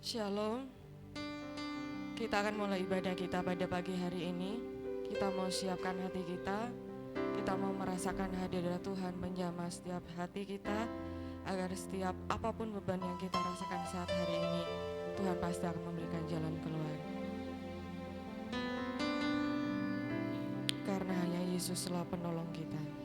Shalom, kita akan mulai ibadah kita pada pagi hari ini. Kita mau siapkan hati kita mau merasakan hadirat Tuhan menjamah setiap hati kita, agar setiap apapun beban yang kita rasakan saat hari ini, Tuhan pasti akan memberikan jalan keluar. Karena hanya Yesuslah penolong kita.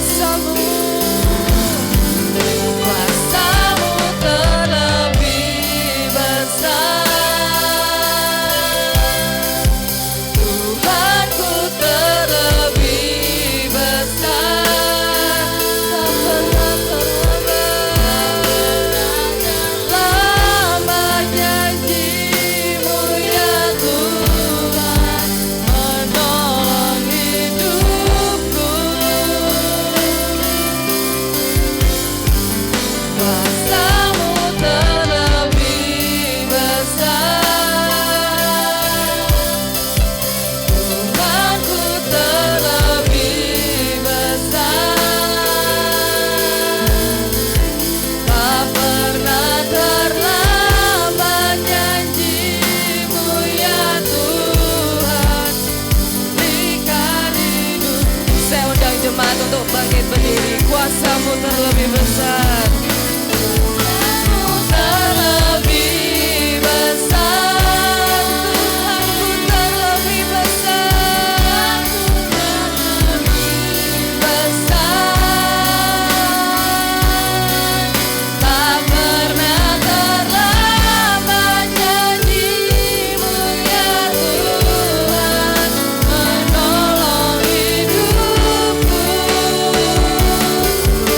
Kuasamu terlebih besar. Terlebih besar, Tuhanku terlebih besar, besar. Tak pernah terlambat janji-Mu ya Tuhan, menolong hidupku.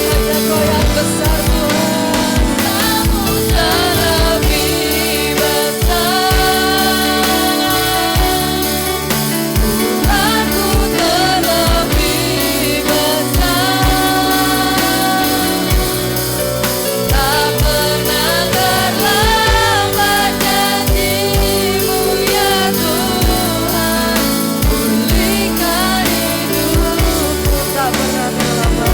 Hanya Kau yang besar Tuhan, Kamu terlebih besar, Tuhanku terlebih besar. Tak pernah terlambat janji-Mu ya Tuhan, pulihkan hidupku. Tak pernah terlambat.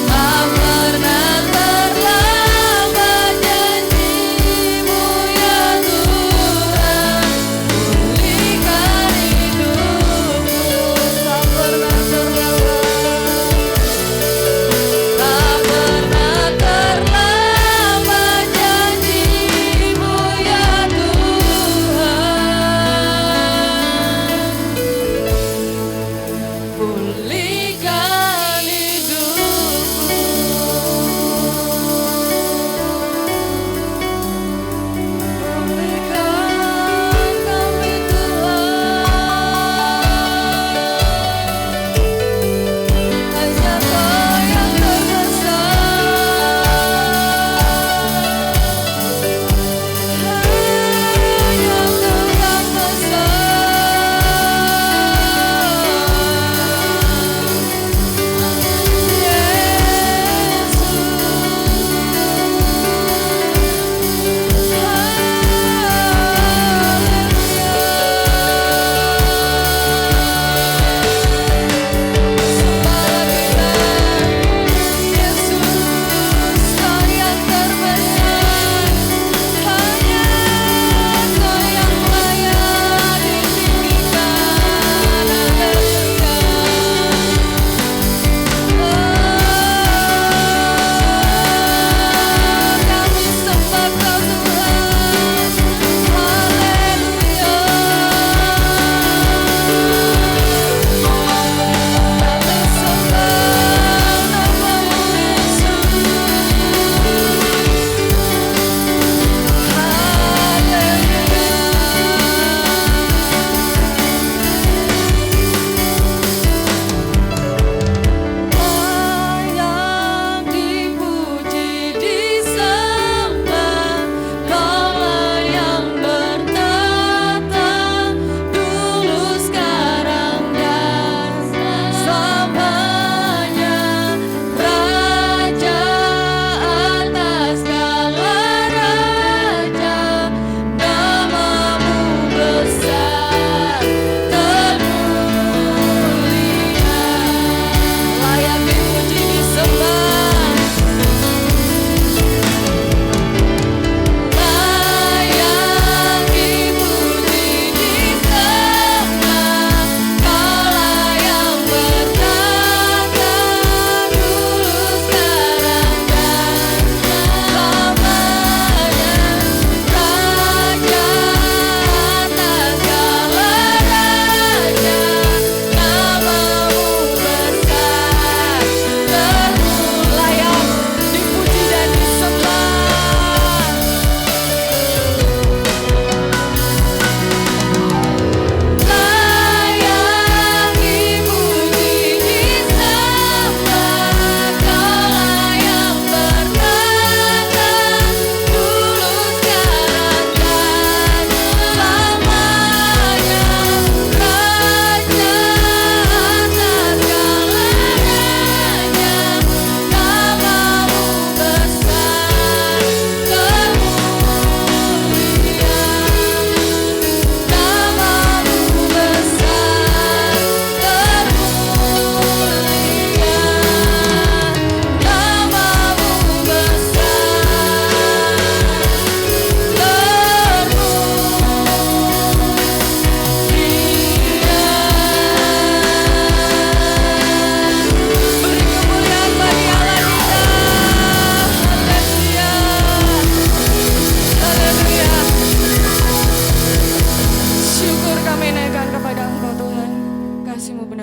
Tak pernah terlambat janji-Mu ya Tuhan, pulihkan hidupku. Tak pernah terlambat. Tak pernah terlambat janji-Mu ya Tuhan, pulihkan hidupku. Pulihkan kami Tuhan, hanya Kau yang terbesar, hanya Kau yang besar.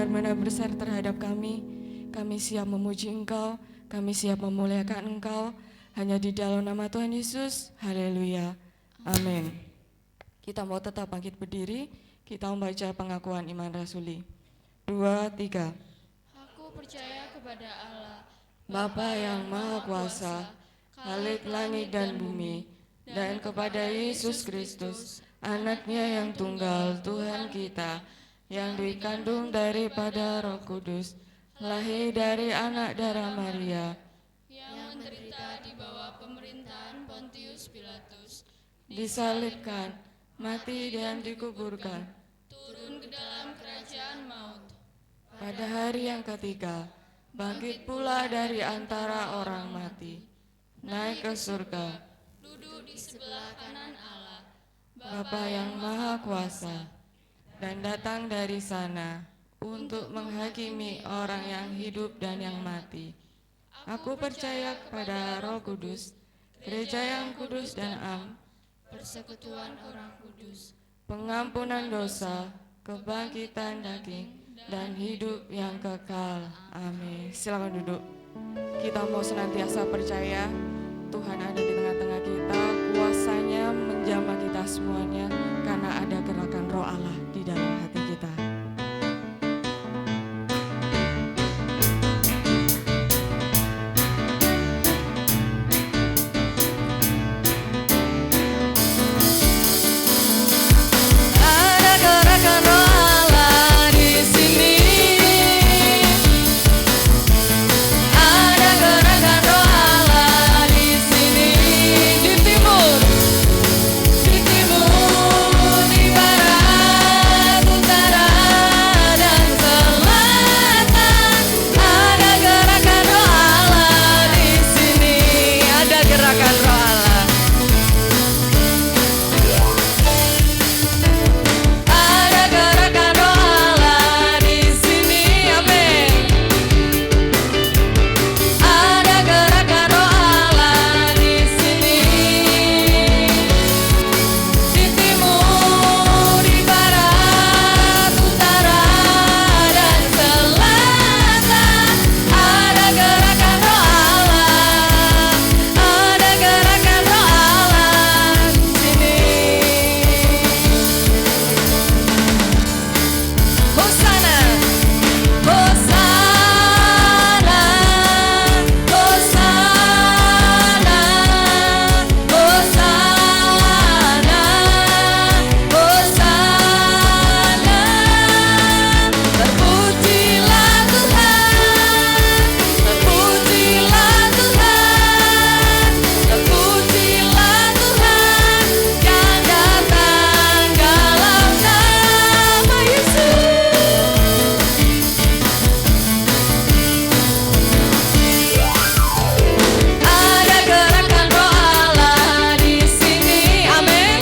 benar-benar besar terhadap kami. Kami siap memuji Engkau, kami siap memuliakan Engkau, hanya di dalam nama Tuhan Yesus. Haleluya. Amin. Kita mau tetap bangkit berdiri, kita membaca pengakuan iman rasuli. 2, 3. Aku percaya kepada Allah, Bapa yang Maha Kuasa, Khalik langit dan bumi, dan kepada Yesus Kristus, Anak-Nya yang tunggal, Tuhan kita, yang dikandung daripada Roh Kudus, lahir dari anak darah Maria, yang menderita di bawah pemerintahan Pontius Pilatus, disalibkan, mati dan dikuburkan. turun ke dalam kerajaan maut. Pada hari yang ketiga, bangkit pula dari antara orang mati, naik ke surga, Duduk di sebelah kanan Allah, Bapa yang Maha Kuasa, dan datang dari sana untuk menghakimi orang yang hidup dan yang mati. Aku percaya kepada Roh Kudus, gereja yang kudus dan am, persekutuan orang kudus, pengampunan dosa, kebangkitan daging, dan hidup yang kekal. Amin. Silakan duduk. Kita mau senantiasa percaya Tuhan ada di tengah-tengah kita, kuasanya menjamah kita semuanya, karena ada gerakan Roh Allah di dalam hati kita. Ada gerakan Roh Allah di sini. Ada gerakan Roh Allah di sini. Di timur, di barat, utara, dan selatan. Ada gerakan Roh Allah di sini. Ada gerakan Roh Allah. Ada gerakan Roh Allah di sini, amin. Ada gerakan Roh Allah di sini. Di timur, di barat, utara, dan selatan. Ada gerakan Roh Allah. Ada gerakan Roh Allah di sini. Hosana, Hosana, Hosana, Hosana, Hosana. Terpujilah Tuhan, terpujilah Tuhan, terpujilah Tuhan yang datang dalam nama Yesus. Ada gerakan Roh Allah di sini, amin.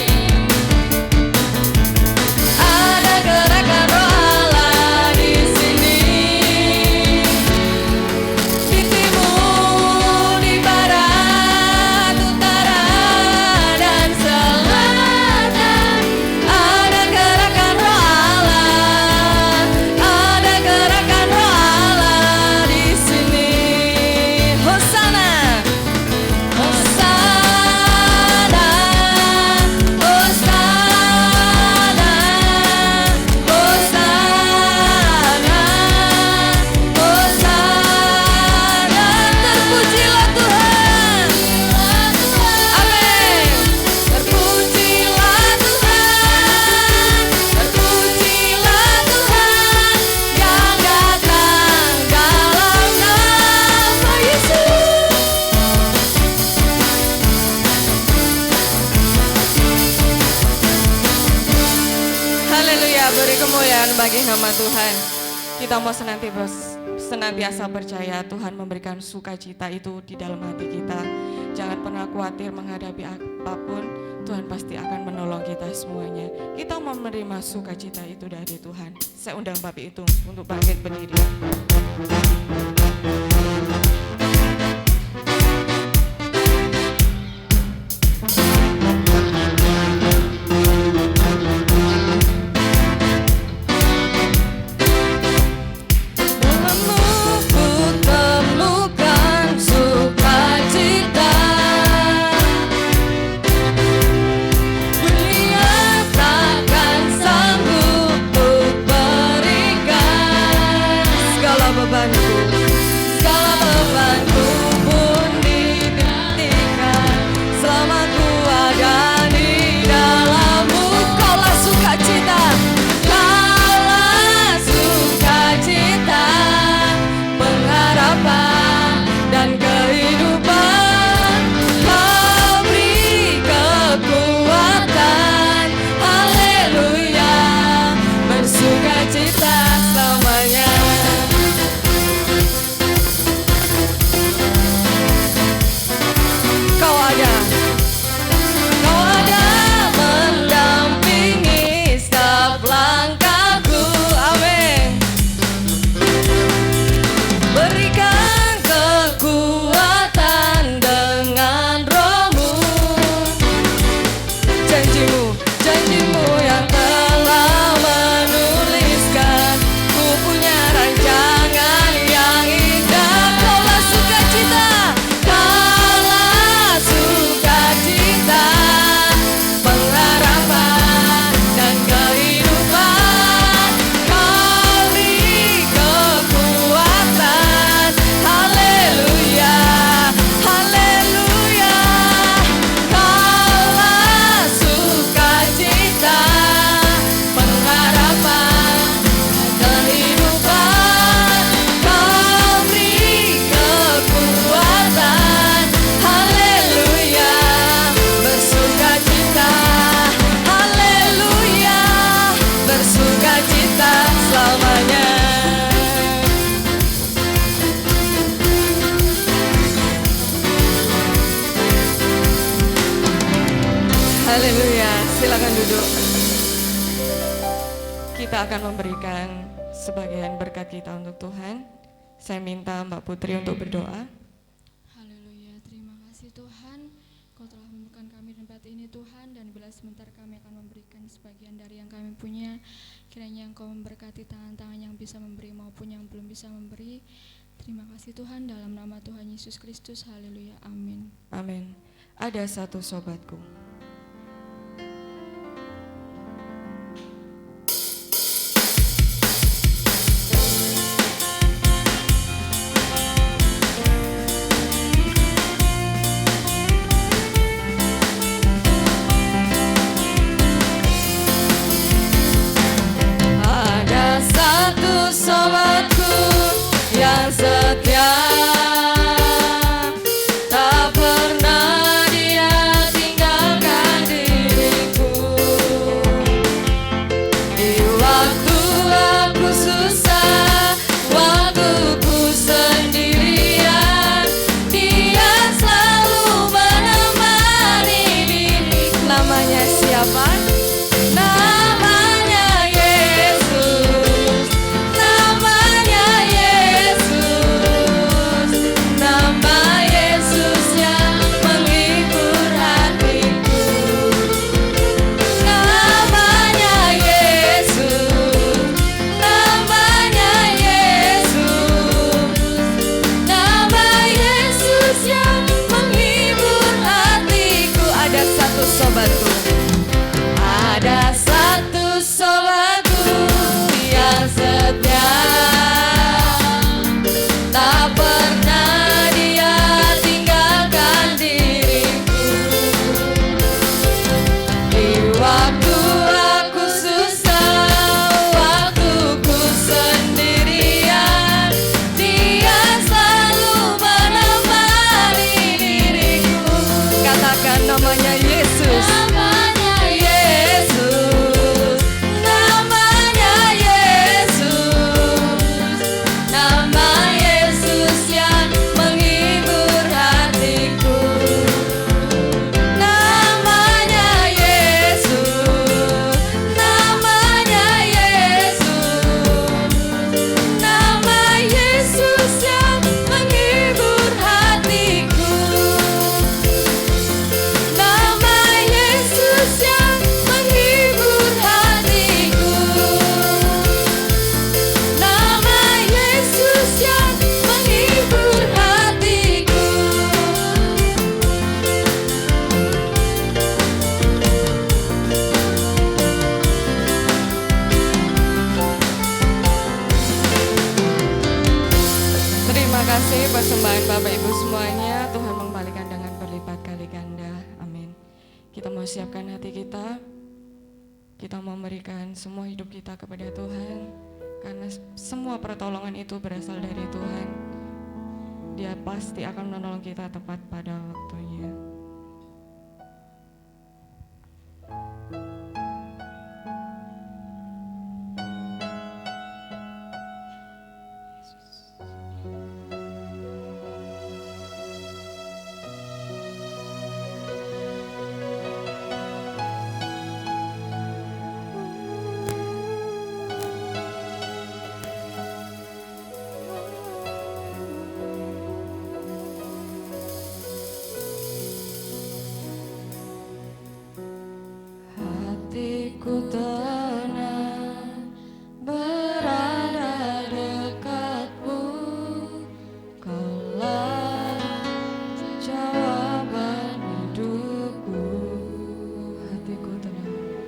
Ada gerakan Roh Allah di sini. Di timur, di barat, utara, dan selatan. Ada gerakan Roh Allah. Ada gerakan Roh Allah di sini. Hosana, Hosana, Hosana, Hosana, Hosana. Terpujilah Tuhan, amin. Terpujilah Tuhan, terpujilah Tuhan yang datang dalam nama Yesus. Haleluya, beri kemuliaan bagi nama Tuhan. Kita mau senantiasa percaya Tuhan memberikan sukacita itu di dalam hati kita. Jangan pernah khawatir menghadapi apapun, Tuhan pasti akan menolong kita semuanya. Kita mau menerima sukacita itu dari Tuhan. Saya undang Bapak itu untuk bangkit berdiri. bebanku, segala bebanku pun dihentikan. Selama ku ada di dalammu, kaulah sukacita, kaulah sukacita, pengharapan dan kehidupan. Kau beri kekuatan, haleluya, bersukacita selamanya. Kau ada mendampingi setiap langkahku, amin. Berikan kekuatan dengan rohmu, janjimu yang telah menuliskan. Ku punya rancangan yang indah. Kaulah sukacita, kaulah sukacita, pengharapan dan kehidupan. Kau beri kekuatan, haleluya, haleluya. Kaulah sukacita, pengharapan dan kehidupan. Kau beri kekuatan, haleluya, bersukacita, haleluya, bersukacita selamanya. Haleluya, silakan duduk. Kita akan memberikan sebagian berkat kita untuk Tuhan. Saya minta Mbak Putri untuk berdoa. Haleluya, terima kasih Tuhan. Kau telah membukakan kami tempat ini Tuhan, dan bila sebentar kami akan memberikan sebagian dari yang kami punya. Kiranya Engkau memberkati tangan-tangan yang bisa memberi maupun yang belum bisa memberi. Terima kasih Tuhan, dalam nama Tuhan Yesus Kristus. Haleluya, amin. Amin. Ada satu sobatku. Ada satu sobatku yang setia, tak pernah dia tinggalkan. kasih persembahan Bapak Ibu semuanya. Tuhan mengembalikan dengan berlipat kali ganda. Amin. Kita mau siapkan hati kita. Kita mau memberikan semua hidup kita kepada Tuhan. Karena semua pertolongan itu berasal dari Tuhan. Dia pasti akan menolong kita tepat pada waktunya. Hatiku tenang berada dekatmu, Kaulah jawaban hidupku. Hatiku tenang,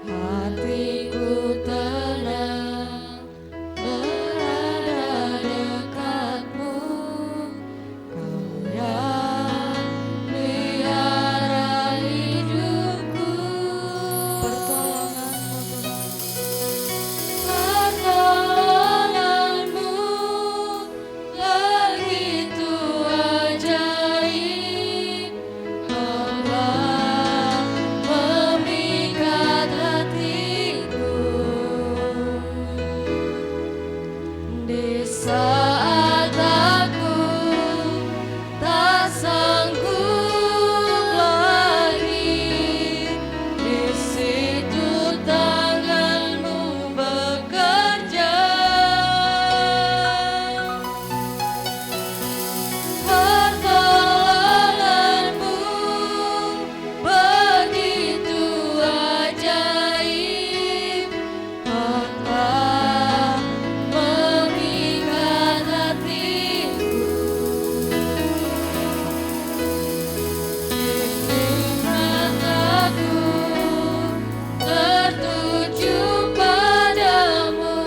hatiku tenang berada dekatmu, Kau yang pelihara hidupku. Pertolonganmu begitu ajaib, Kaulah memikat hatiku. Di saat aku tak sanggup lagi, di situ tanganmu bekerja. Pertolonganmu begitu ajaib, Kaulah memikat hatiku. Mataku tertuju padamu,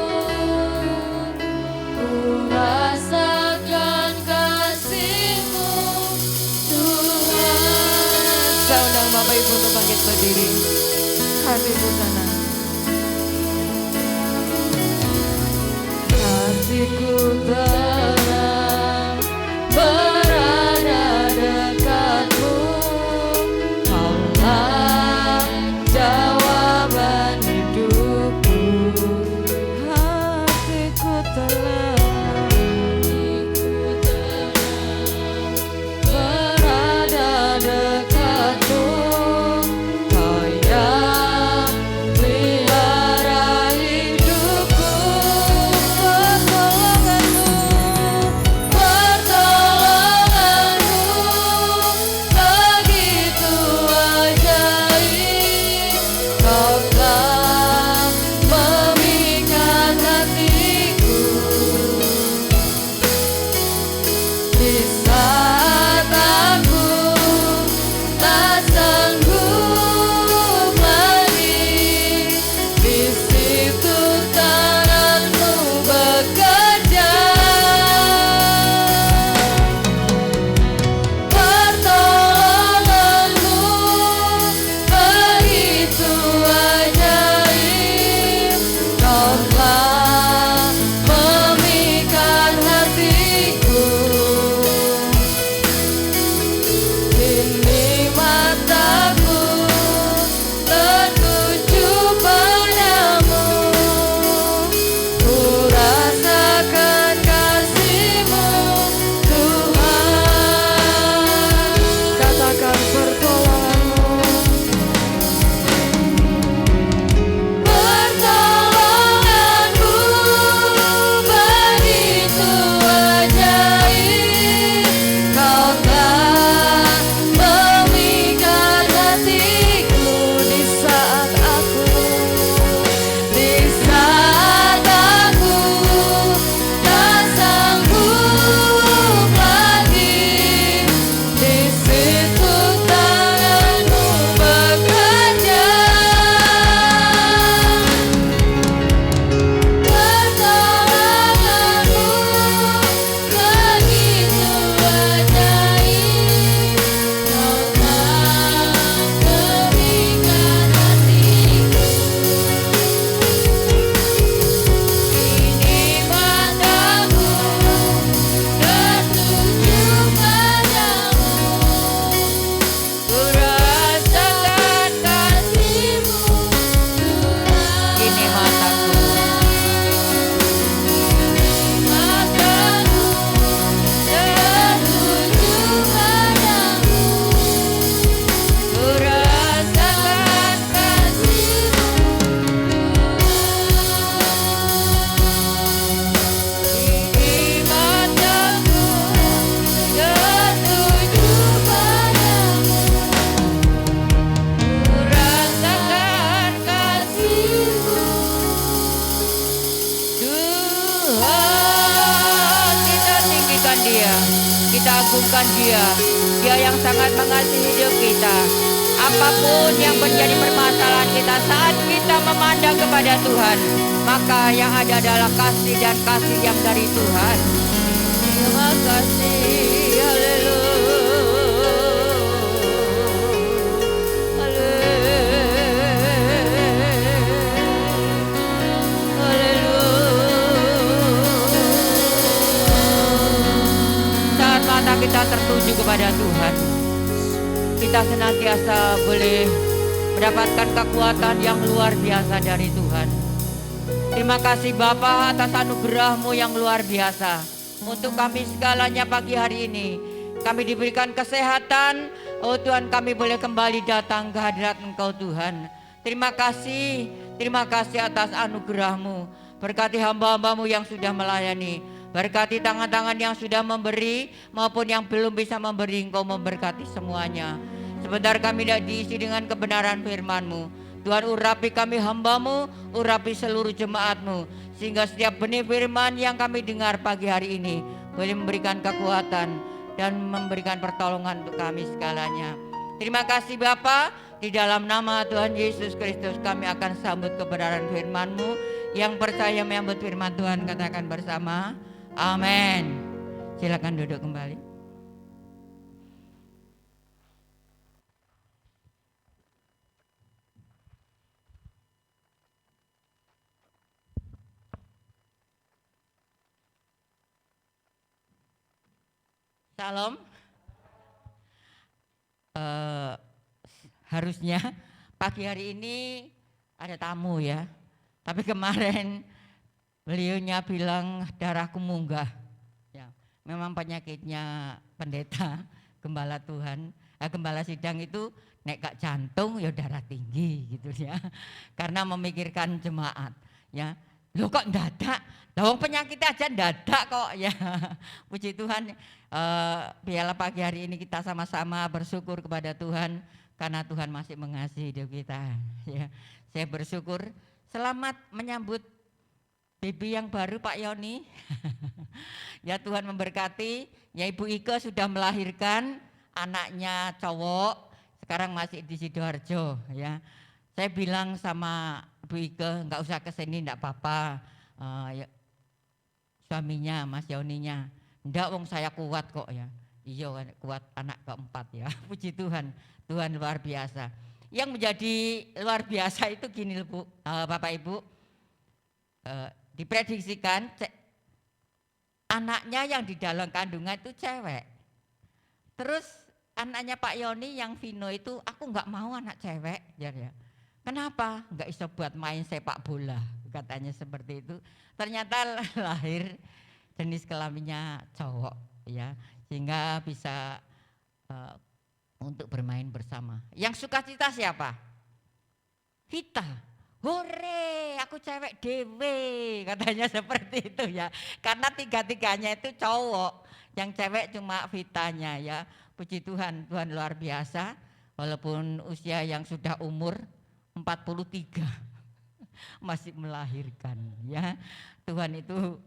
ku rasakan kasih-Mu, Tuhan. Saya undang Bapak Ibu untuk bangkit berdiri. Hatiku tenang, hatiku tenang berada dekatmu, Kaulah jawaban hidupku. Hatiku tenang berada dekatmu, Kau yang Tuhan, kita tinggikan Dia, kita agungkan Dia, Dia yang sangat mengasihi hidup kita. Apapun yang menjadi permasalahan kita saat kita memandang kepada Tuhan, maka yang ada adalah kasih dan kasih yang dari Tuhan. Terima kasih, haleluya. Saat mata kita tertuju kepada Tuhan, kita senantiasa boleh mendapatkan kekuatan yang luar biasa dari Tuhan. Terima kasih Bapa atas anugerah-Mu yang luar biasa. Untuk kami segalanya pagi hari ini, kami diberikan kesehatan. Oh Tuhan, kami boleh kembali datang ke hadirat Engkau Tuhan. Terima kasih atas anugerah-Mu. Berkati hamba-hamba-Mu yang sudah melayani. Berkati tangan-tangan yang sudah memberi maupun yang belum bisa memberi. Engkau memberkati semuanya. Sebentar kami tidak diisi dengan kebenaran firman-Mu. Tuhan, urapi kami hamba-Mu, urapi seluruh jemaat-Mu, sehingga setiap benih firman yang kami dengar pagi hari ini boleh memberikan kekuatan dan memberikan pertolongan untuk kami segalanya. Terima kasih Bapa, di dalam nama Tuhan Yesus Kristus kami akan sambut kebenaran firman-Mu. Yang percaya menyambut firman Tuhan katakan bersama, amin. Silakan duduk kembali. Salam. Harusnya pagi hari ini ada tamu ya. Tapi kemarin beliaunya bilang darahku munggah. Ya, memang penyakitnya pendeta, gembala Tuhan, gembala sidang itu nek gak jantung ya darah tinggi gitu ya. Karena memikirkan jemaat ya. Loh kok ndadak? Lawang penyakit aja ndadak kok ya. Puji Tuhan, biarlah pagi hari ini kita sama-sama bersyukur kepada Tuhan karena Tuhan masih mengasihi hidup kita. Ya, saya bersyukur. Selamat menyambut baby yang baru Pak Yoni. Ya Tuhan memberkati. Ya Ibu Ike sudah melahirkan anaknya cowok. Sekarang masih di Sidoarjo ya. Saya bilang sama Bu Ike, enggak usah kesini, enggak apa-apa. Ya, suaminya, Mas Yoninya, enggak wong saya kuat kok ya. Iya kuat anak keempat ya. Puji Tuhan, Tuhan luar biasa. Yang menjadi luar biasa itu gini Bu, Bapak Ibu, diprediksikan anaknya yang di dalam kandungan itu cewek. Terus anaknya Pak Yoni yang Vino itu, aku enggak mau anak cewek ya. Kenapa? Enggak bisa buat main sepak bola, katanya seperti itu. Ternyata lahir jenis kelaminnya cowok ya, sehingga bisa untuk bermain bersama. Yang sukacita siapa? Vita. Hore, aku cewek dewe, katanya seperti itu ya. Karena tiga-tiganya itu cowok, yang cewek cuma Vitanya ya. Puji Tuhan, Tuhan luar biasa. Walaupun usia yang sudah umur 43 masih melahirkan ya. Tuhan itu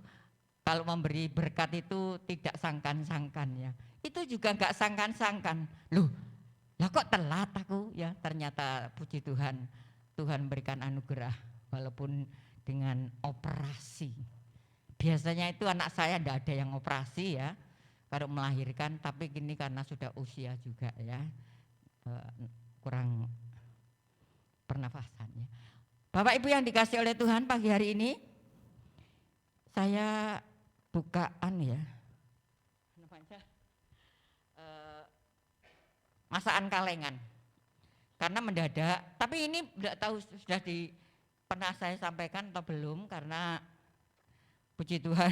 kalau memberi berkat itu tidak sangkan-sangkan ya. Itu juga enggak sangkan-sangkan. Loh, lah kok telat aku ya. Ternyata puji Tuhan, Tuhan berikan anugerah walaupun dengan operasi. Biasanya itu anak saya enggak ada yang operasi ya kalau melahirkan, tapi gini karena sudah usia juga ya. Kurang pernafasannya. Bapak Ibu yang dikasih oleh Tuhan pagi hari ini, saya bukaan ya, masakan kalengan, karena mendadak. Tapi ini tidak tahu sudah pernah saya sampaikan atau belum, karena puji Tuhan,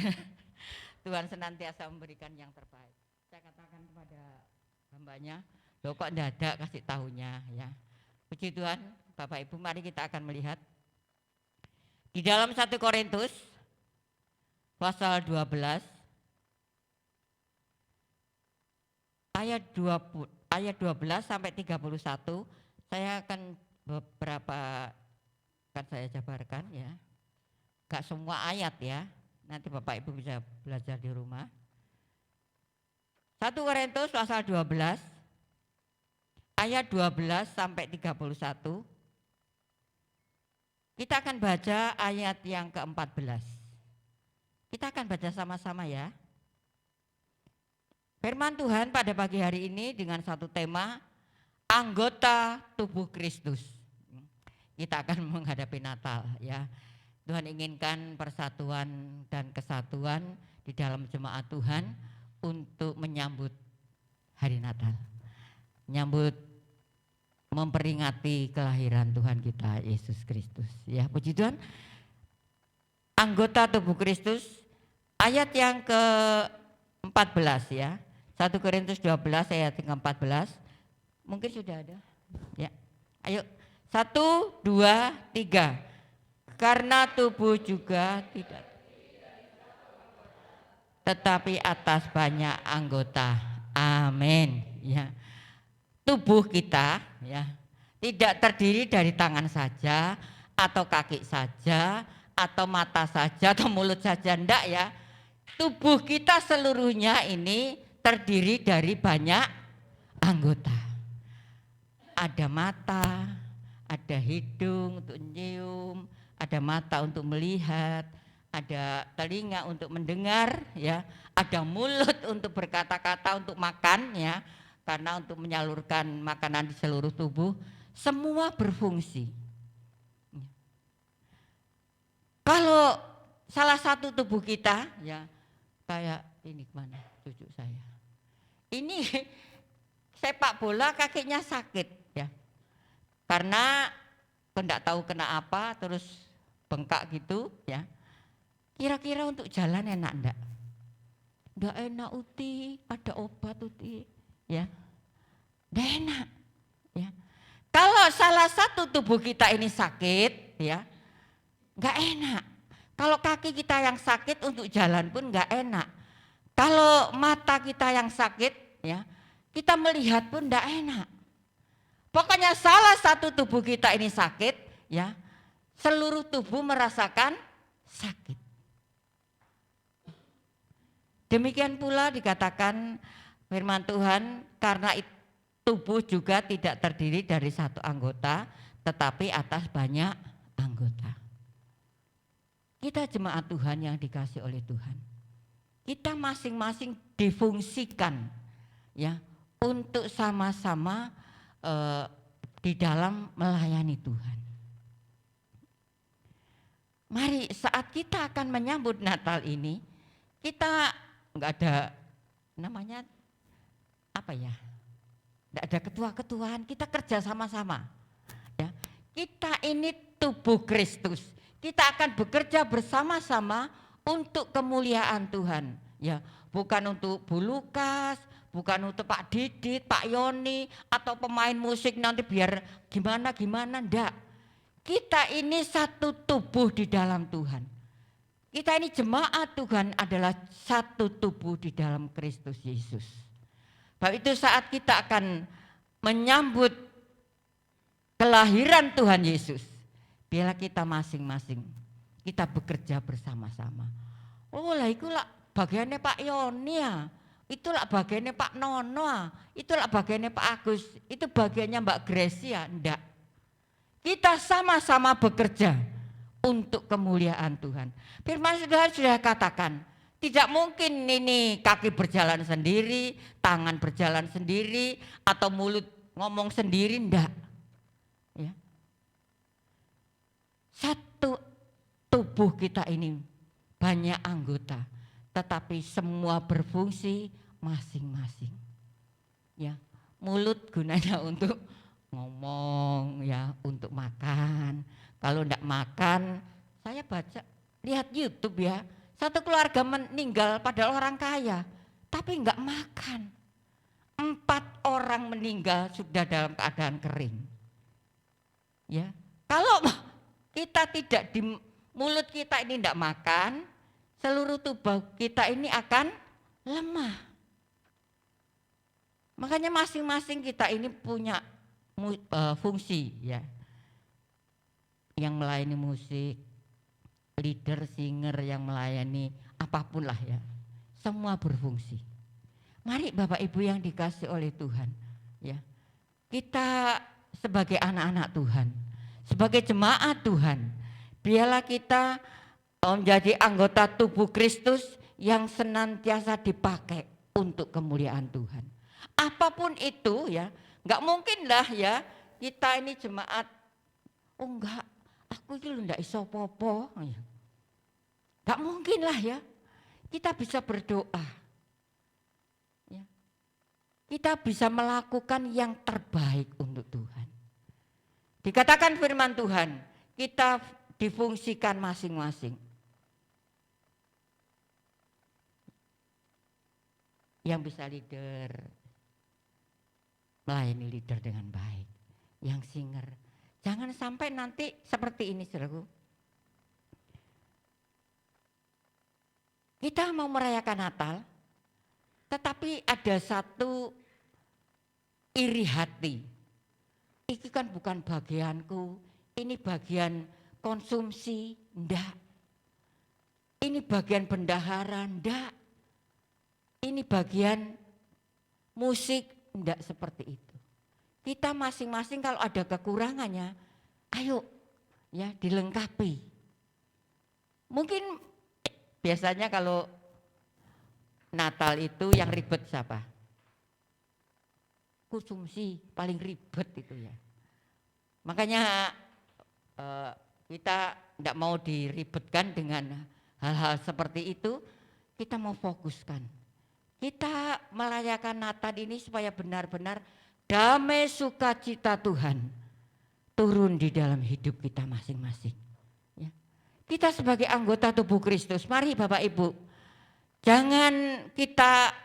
Tuhan senantiasa memberikan yang terbaik. Saya katakan kepada hambanya, loh kok mendadak kasih tahunya ya. Puji Tuhan. Bapak Ibu, mari kita akan melihat di dalam 1 Korintus pasal 12 ayat 12 sampai 31. Saya akan beberapa akan saya jabarkan ya. Enggak semua ayat ya. Nanti Bapak Ibu bisa belajar di rumah. 1 Korintus pasal 12 ayat 12 sampai 31. Kita akan baca ayat yang ke-14. Kita akan baca sama-sama ya. Firman Tuhan pada pagi hari ini dengan satu tema, anggota tubuh Kristus. Kita akan menghadapi Natal ya. Tuhan inginkan persatuan dan kesatuan di dalam jemaat Tuhan untuk menyambut hari Natal. Menyambut memperingati kelahiran Tuhan kita Yesus Kristus. Ya, puji Tuhan. Anggota tubuh Kristus ayat yang ke-14 ya. 1 Korintus 12 ayat yang ke-14. Mungkin sudah ada. Ya. Ayo 1, 2, 3. Karena tubuh juga tidak, tetapi atas banyak anggota. Amin. Ya. Tubuh kita ya tidak terdiri dari tangan saja atau kaki saja atau mata saja atau mulut saja, enggak ya. Tubuh kita seluruhnya ini terdiri dari banyak anggota. Ada mata, ada hidung untuk nyium, ada mata untuk melihat, ada telinga untuk mendengar ya, ada mulut untuk berkata-kata, untuk makan ya, karena untuk menyalurkan makanan di seluruh tubuh, semua berfungsi. Kalau salah satu tubuh kita ya, kayak ini kemana cucu saya, ini sepak bola kakinya sakit ya, karena enggak tahu kena apa terus bengkak gitu ya. Kira-kira untuk jalan enak enggak? Enggak enak uti, ada obat uti ya. Enggak enak ya. Kalau salah satu tubuh kita ini sakit ya, enggak enak. Kalau kaki kita yang sakit untuk jalan pun enggak enak. Kalau mata kita yang sakit ya, kita melihat pun enggak enak. Pokoknya salah satu tubuh kita ini sakit ya, seluruh tubuh merasakan sakit. Demikian pula dikatakan firman Tuhan, karena tubuh juga tidak terdiri dari satu anggota, tetapi atas banyak anggota. Kita jemaat Tuhan yang dikasih oleh Tuhan. Kita masing-masing difungsikan ya untuk sama-sama di dalam melayani Tuhan. Mari saat kita akan menyambut Natal ini, kita enggak ada namanya apa ya, enggak ada ketua-ketuaan, kita kerja sama-sama ya. Kita ini tubuh Kristus, kita akan bekerja bersama-sama untuk kemuliaan Tuhan ya, bukan untuk Bu Lukas, bukan untuk Pak Didit, Pak Yoni, atau pemain musik nanti biar gimana-gimana, enggak. Kita ini satu tubuh di dalam Tuhan. Kita ini jemaat Tuhan adalah satu tubuh di dalam Kristus Yesus. Sebab itu saat kita akan menyambut kelahiran Tuhan Yesus, biarlah kita masing-masing, kita bekerja bersama-sama. Oh lah itulah bagiannya Pak Yoni ya. Itulah bagiannya Pak Nono, itulah bagiannya Pak Agus, itu bagiannya Mbak Gracia, enggak. Kita sama-sama bekerja untuk kemuliaan Tuhan. Firman Tuhan sudah katakan, tidak mungkin ini kaki berjalan sendiri, tangan berjalan sendiri, atau mulut ngomong sendiri, enggak. Ya. Satu tubuh kita ini banyak anggota, tetapi semua berfungsi masing-masing. Ya, mulut gunanya untuk ngomong ya, untuk makan. Kalau enggak makan, saya baca lihat YouTube ya, satu keluarga meninggal padahal orang kaya, tapi enggak makan. 4 orang meninggal sudah dalam keadaan kering. Ya, kalau kita tidak di mulut kita ini enggak makan, seluruh tubuh kita ini akan lemah. Makanya masing-masing kita ini punya fungsi ya. Yang melayani musik, leader, singer yang melayani, apapun lah ya. Semua berfungsi. Mari Bapak Ibu yang dikasih oleh Tuhan, ya. Kita sebagai anak-anak Tuhan, sebagai jemaat Tuhan, biarlah kita menjadi anggota tubuh Kristus yang senantiasa dipakai untuk kemuliaan Tuhan. Apapun itu ya, enggak mungkin lah ya kita ini jemaat, oh enggak, aku itu enggak iso popo. Enggak mungkin lah ya, kita bisa berdoa. Ya. Kita bisa melakukan yang terbaik untuk Tuhan. Dikatakan firman Tuhan, kita difungsikan masing-masing. Yang bisa leader, melayani leader dengan baik. Yang singer, jangan sampai nanti seperti ini, saudaraku. Kita mau merayakan Natal, tetapi ada satu iri hati. Ini kan bukan bagianku, ini bagian konsumsi, enggak. Ini bagian bendahara, enggak. Ini bagian musik, enggak seperti itu. Kita masing-masing kalau ada kekurangannya, ayo ya dilengkapi. Mungkin biasanya kalau Natal itu yang ribet siapa? Konsumsi paling ribet itu ya. Makanya kita tidak mau diribetkan dengan hal-hal seperti itu. Kita mau fokuskan. Kita merayakan Natal ini supaya benar-benar damai sukacita Tuhan turun di dalam hidup kita masing-masing. Ya. Kita sebagai anggota tubuh Kristus, mari Bapak Ibu, jangan kita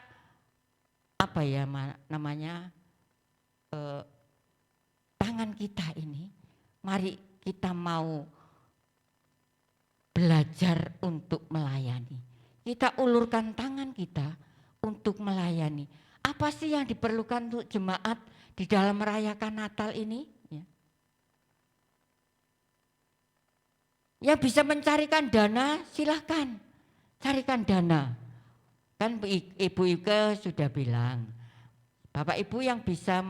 tangan kita ini, mari kita mau belajar untuk melayani. Kita ulurkan tangan kita untuk melayani. Apa sih yang diperlukan untuk jemaat di dalam merayakan Natal ini? Ya. Yang bisa mencarikan dana, silahkan carikan dana. Kan Ibu Ike sudah bilang, Bapak Ibu yang bisa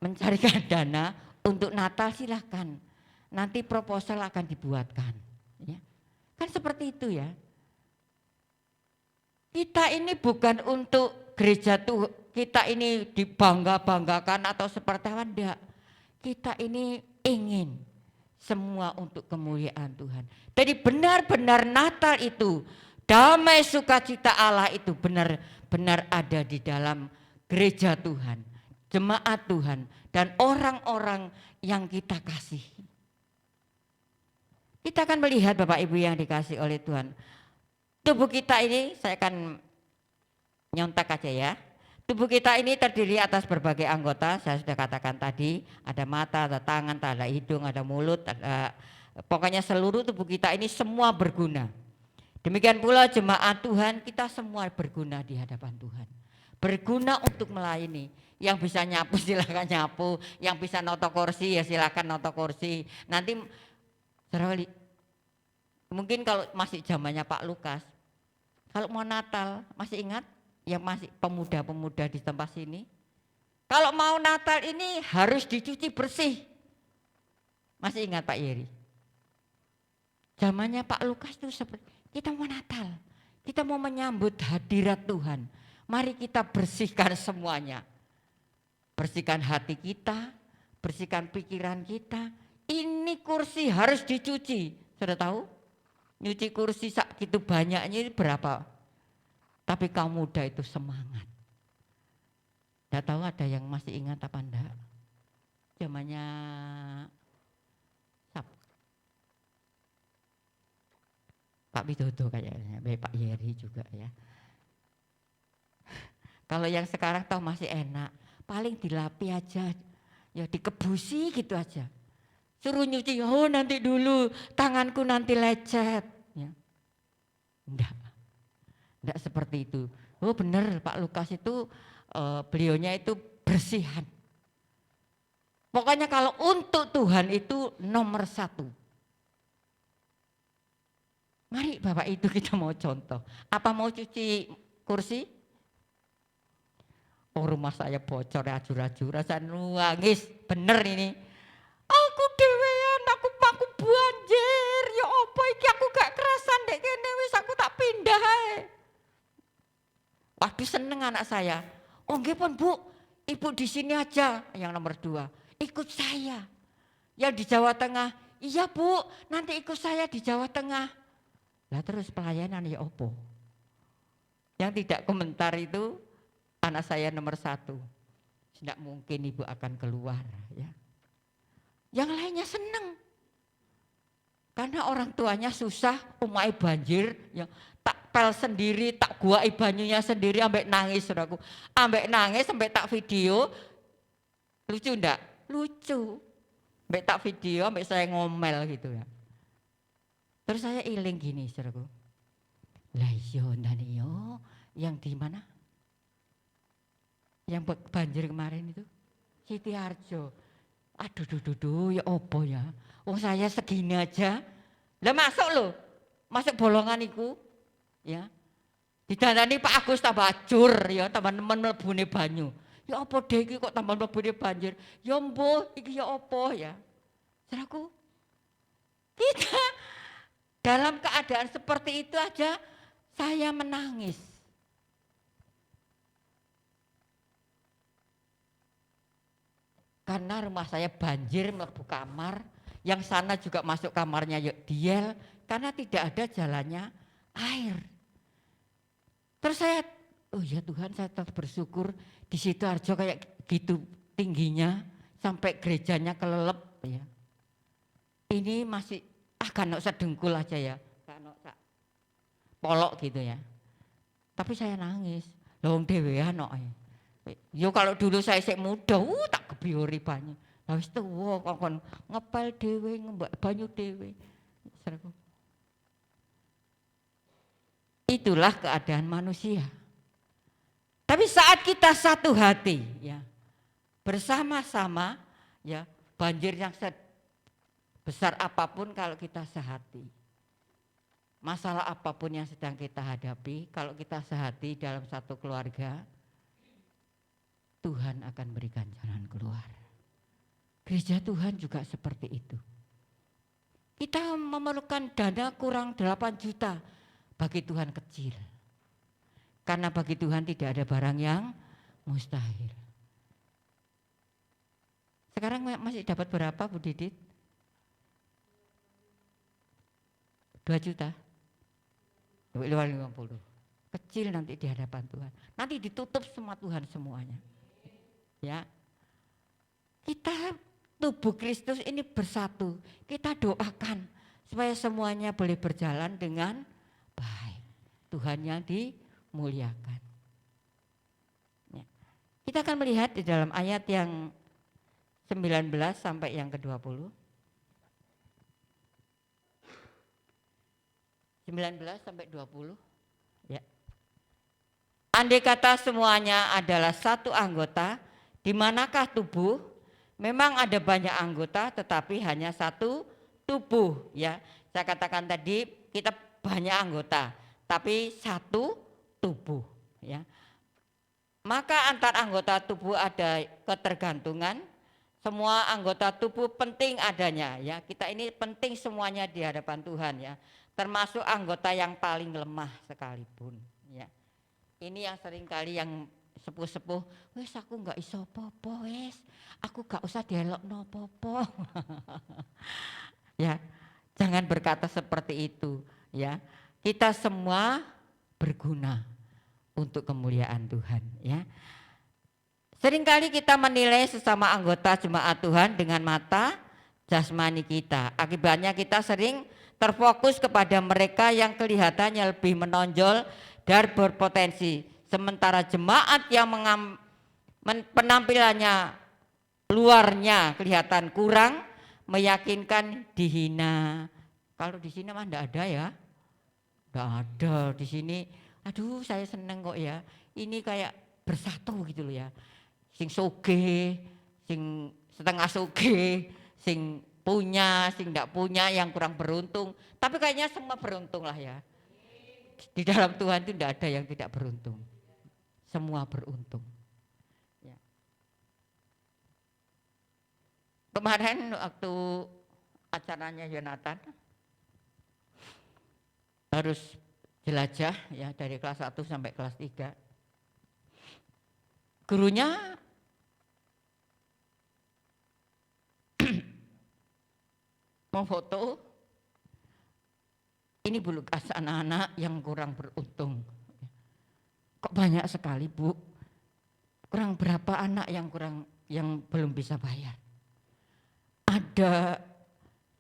mencarikan dana untuk Natal silahkan. Nanti proposal akan dibuatkan. Ya. Kan seperti itu ya. Kita ini bukan untuk gereja tuh, kita ini dibangga-banggakan atau seperti apa, enggak. Kita ini ingin semua untuk kemuliaan Tuhan. Jadi benar-benar Natal itu, damai sukacita Allah itu benar-benar ada di dalam gereja Tuhan, jemaat Tuhan, dan orang-orang yang kita kasihi. Kita akan melihat Bapak Ibu yang dikasih oleh Tuhan. Tubuh kita ini, saya akan nyontek aja ya. Tubuh kita ini terdiri atas berbagai anggota, saya sudah katakan tadi, ada mata, ada tangan, ada hidung, ada mulut, pokoknya seluruh tubuh kita ini semua berguna. Demikian pula jemaat Tuhan, kita semua berguna di hadapan Tuhan. Berguna untuk melayani. Yang bisa nyapu silakan nyapu, yang bisa noto kursi ya silakan noto kursi. Nanti mungkin kalau masih zamannya Pak Lukas, kalau mau Natal, masih ingat yang masih pemuda-pemuda di tempat sini? Kalau mau Natal ini harus dicuci bersih. Masih ingat Pak Yeri? Zamannya Pak Lukas itu seperti, kita mau Natal, kita mau menyambut hadirat Tuhan. Mari kita bersihkan semuanya. Bersihkan hati kita, bersihkan pikiran kita. Ini kursi harus dicuci, sudah tahu? Nyuci kursi segitu banyaknya ini berapa? Tapi kaum muda itu semangat. Tidak tahu ada yang masih ingat apa enggak? Zamannya Pak Widodo kayaknya, Pak Yeri juga ya. Kalau yang sekarang toh masih enak, paling dilapi aja, ya dikebusi gitu aja. Suruh nyuci, oh nanti dulu, tanganku nanti lecet. Ya. Enggak seperti itu. Oh benar Pak Lukas itu beliaunya itu bersihan. Pokoknya kalau untuk Tuhan itu nomor 1. Mari Bapak itu kita mau contoh. Apa mau cuci kursi? Oh, rumah saya bocor ajur-ajur, saya nangis. Bener ini. Aku dhewean, aku banjir. Ya apa iki aku gak kerasan dek kene wis aku tak pindah ae. Waduh seneng anak saya. Oh nggih pun Bu, Ibu di sini aja yang nomor 2. Ikut saya. Yang di Jawa Tengah. Iya Bu, nanti ikut saya di Jawa Tengah. Lah terus pelayanan ya opo? Yang tidak komentar itu anak saya nomor 1. Tidak mungkin ibu akan keluar ya. Yang lainnya seneng. Karena orang tuanya susah, umai banjir, ya, tak pel sendiri, tak guai banyunya sendiri, ambek nangis saudaraku. Ambek nangis, sampai tak video. Lucu ndak? Lucu. Ambek tak video, ambek saya ngomel gitu ya. Terus saya iling gini saudaraku. Lah iya ndane yo, yang di mana? Yang banjir kemarin itu Siti Harjo. Aduh ya opo ya. Oh saya segini aja. Lah masuk loh. Masuk bolongan iku. Ya. Didandani Pak Agus tambah acur ya, teman-teman mlebune banyu. Ya opo deh iki kok tambah mlebune banjir. Ya mbuh iki ya opo ya. Saudaraku, kita dalam keadaan seperti itu aja saya menangis. Karena rumah saya banjir mlebu kamar, yang sana juga masuk kamarnya diel karena tidak ada jalannya air. Terus saya, oh ya Tuhan saya tetap bersyukur di situ Harjo kayak gitu tingginya sampai gerejanya kelelep ya. Ini masih kan sedengkul aja ya, kan polok gitu ya. Tapi saya nangis, lawang dhewean kok. Yo kalau dulu saya sik muda, tak kebiori banyu. Lah wis tuwa kok ngepel dhewe, ngembak banyu dhewe. Itulah keadaan manusia. Tapi saat kita satu hati ya, bersama-sama ya, banjir yang besar apapun kalau kita sehati. Masalah apapun yang sedang kita hadapi, kalau kita sehati dalam satu keluarga, Tuhan akan berikan jalan keluar. Gereja Tuhan juga seperti itu. Kita memerlukan dana kurang 8 juta, bagi Tuhan kecil. Karena bagi Tuhan tidak ada barang yang mustahil. Sekarang masih dapat berapa Bu Didit? 2 juta? 250. Kecil nanti di hadapan Tuhan. Nanti ditutup semua Tuhan semuanya. Ya, kita tubuh Kristus ini bersatu. Kita doakan supaya semuanya boleh berjalan dengan baik. Tuhan yang dimuliakan. Ya. Kita akan melihat di dalam ayat yang 19 sampai yang ke-20. 19 sampai 20. Ya. Andai kata semuanya adalah satu anggota, di manakah tubuh? Memang ada banyak anggota tetapi hanya satu tubuh ya. Saya katakan tadi kita banyak anggota tapi satu tubuh ya. Maka antar anggota tubuh ada ketergantungan. Semua anggota tubuh penting adanya ya. Kita ini penting semuanya di hadapan Tuhan ya. Termasuk anggota yang paling lemah sekalipun ya. Ini yang seringkali yang sepuh-sepuh, wes aku nggak iso apa-apa wes, aku gak usah dielokno apa-apa. Ya, jangan berkata seperti itu ya. Kita semua berguna untuk kemuliaan Tuhan ya. Seringkali kita menilai sesama anggota jemaat Tuhan dengan mata jasmani kita. Akibatnya kita sering terfokus kepada mereka yang kelihatannya lebih menonjol dan berpotensi. Sementara jemaat yang penampilannya luarnya kelihatan kurang, meyakinkan dihina. Kalau di sini mah enggak ada ya. Enggak ada di sini. Aduh, saya seneng kok ya. Ini kayak bersatu gitu loh ya. Sing sugih, sing setengah sugih, sing punya, sing enggak punya, yang kurang beruntung. Tapi kayaknya semua beruntung lah ya. Di dalam Tuhan itu tidak ada yang tidak beruntung. Semua beruntung. Ya. Kemarin waktu acaranya Yonatan harus jelajah ya dari kelas 1 sampai kelas 3. Gurunya memfoto ini belukas anak-anak yang kurang beruntung. Kok banyak sekali, Bu? Kurang berapa anak yang belum bisa bayar? Ada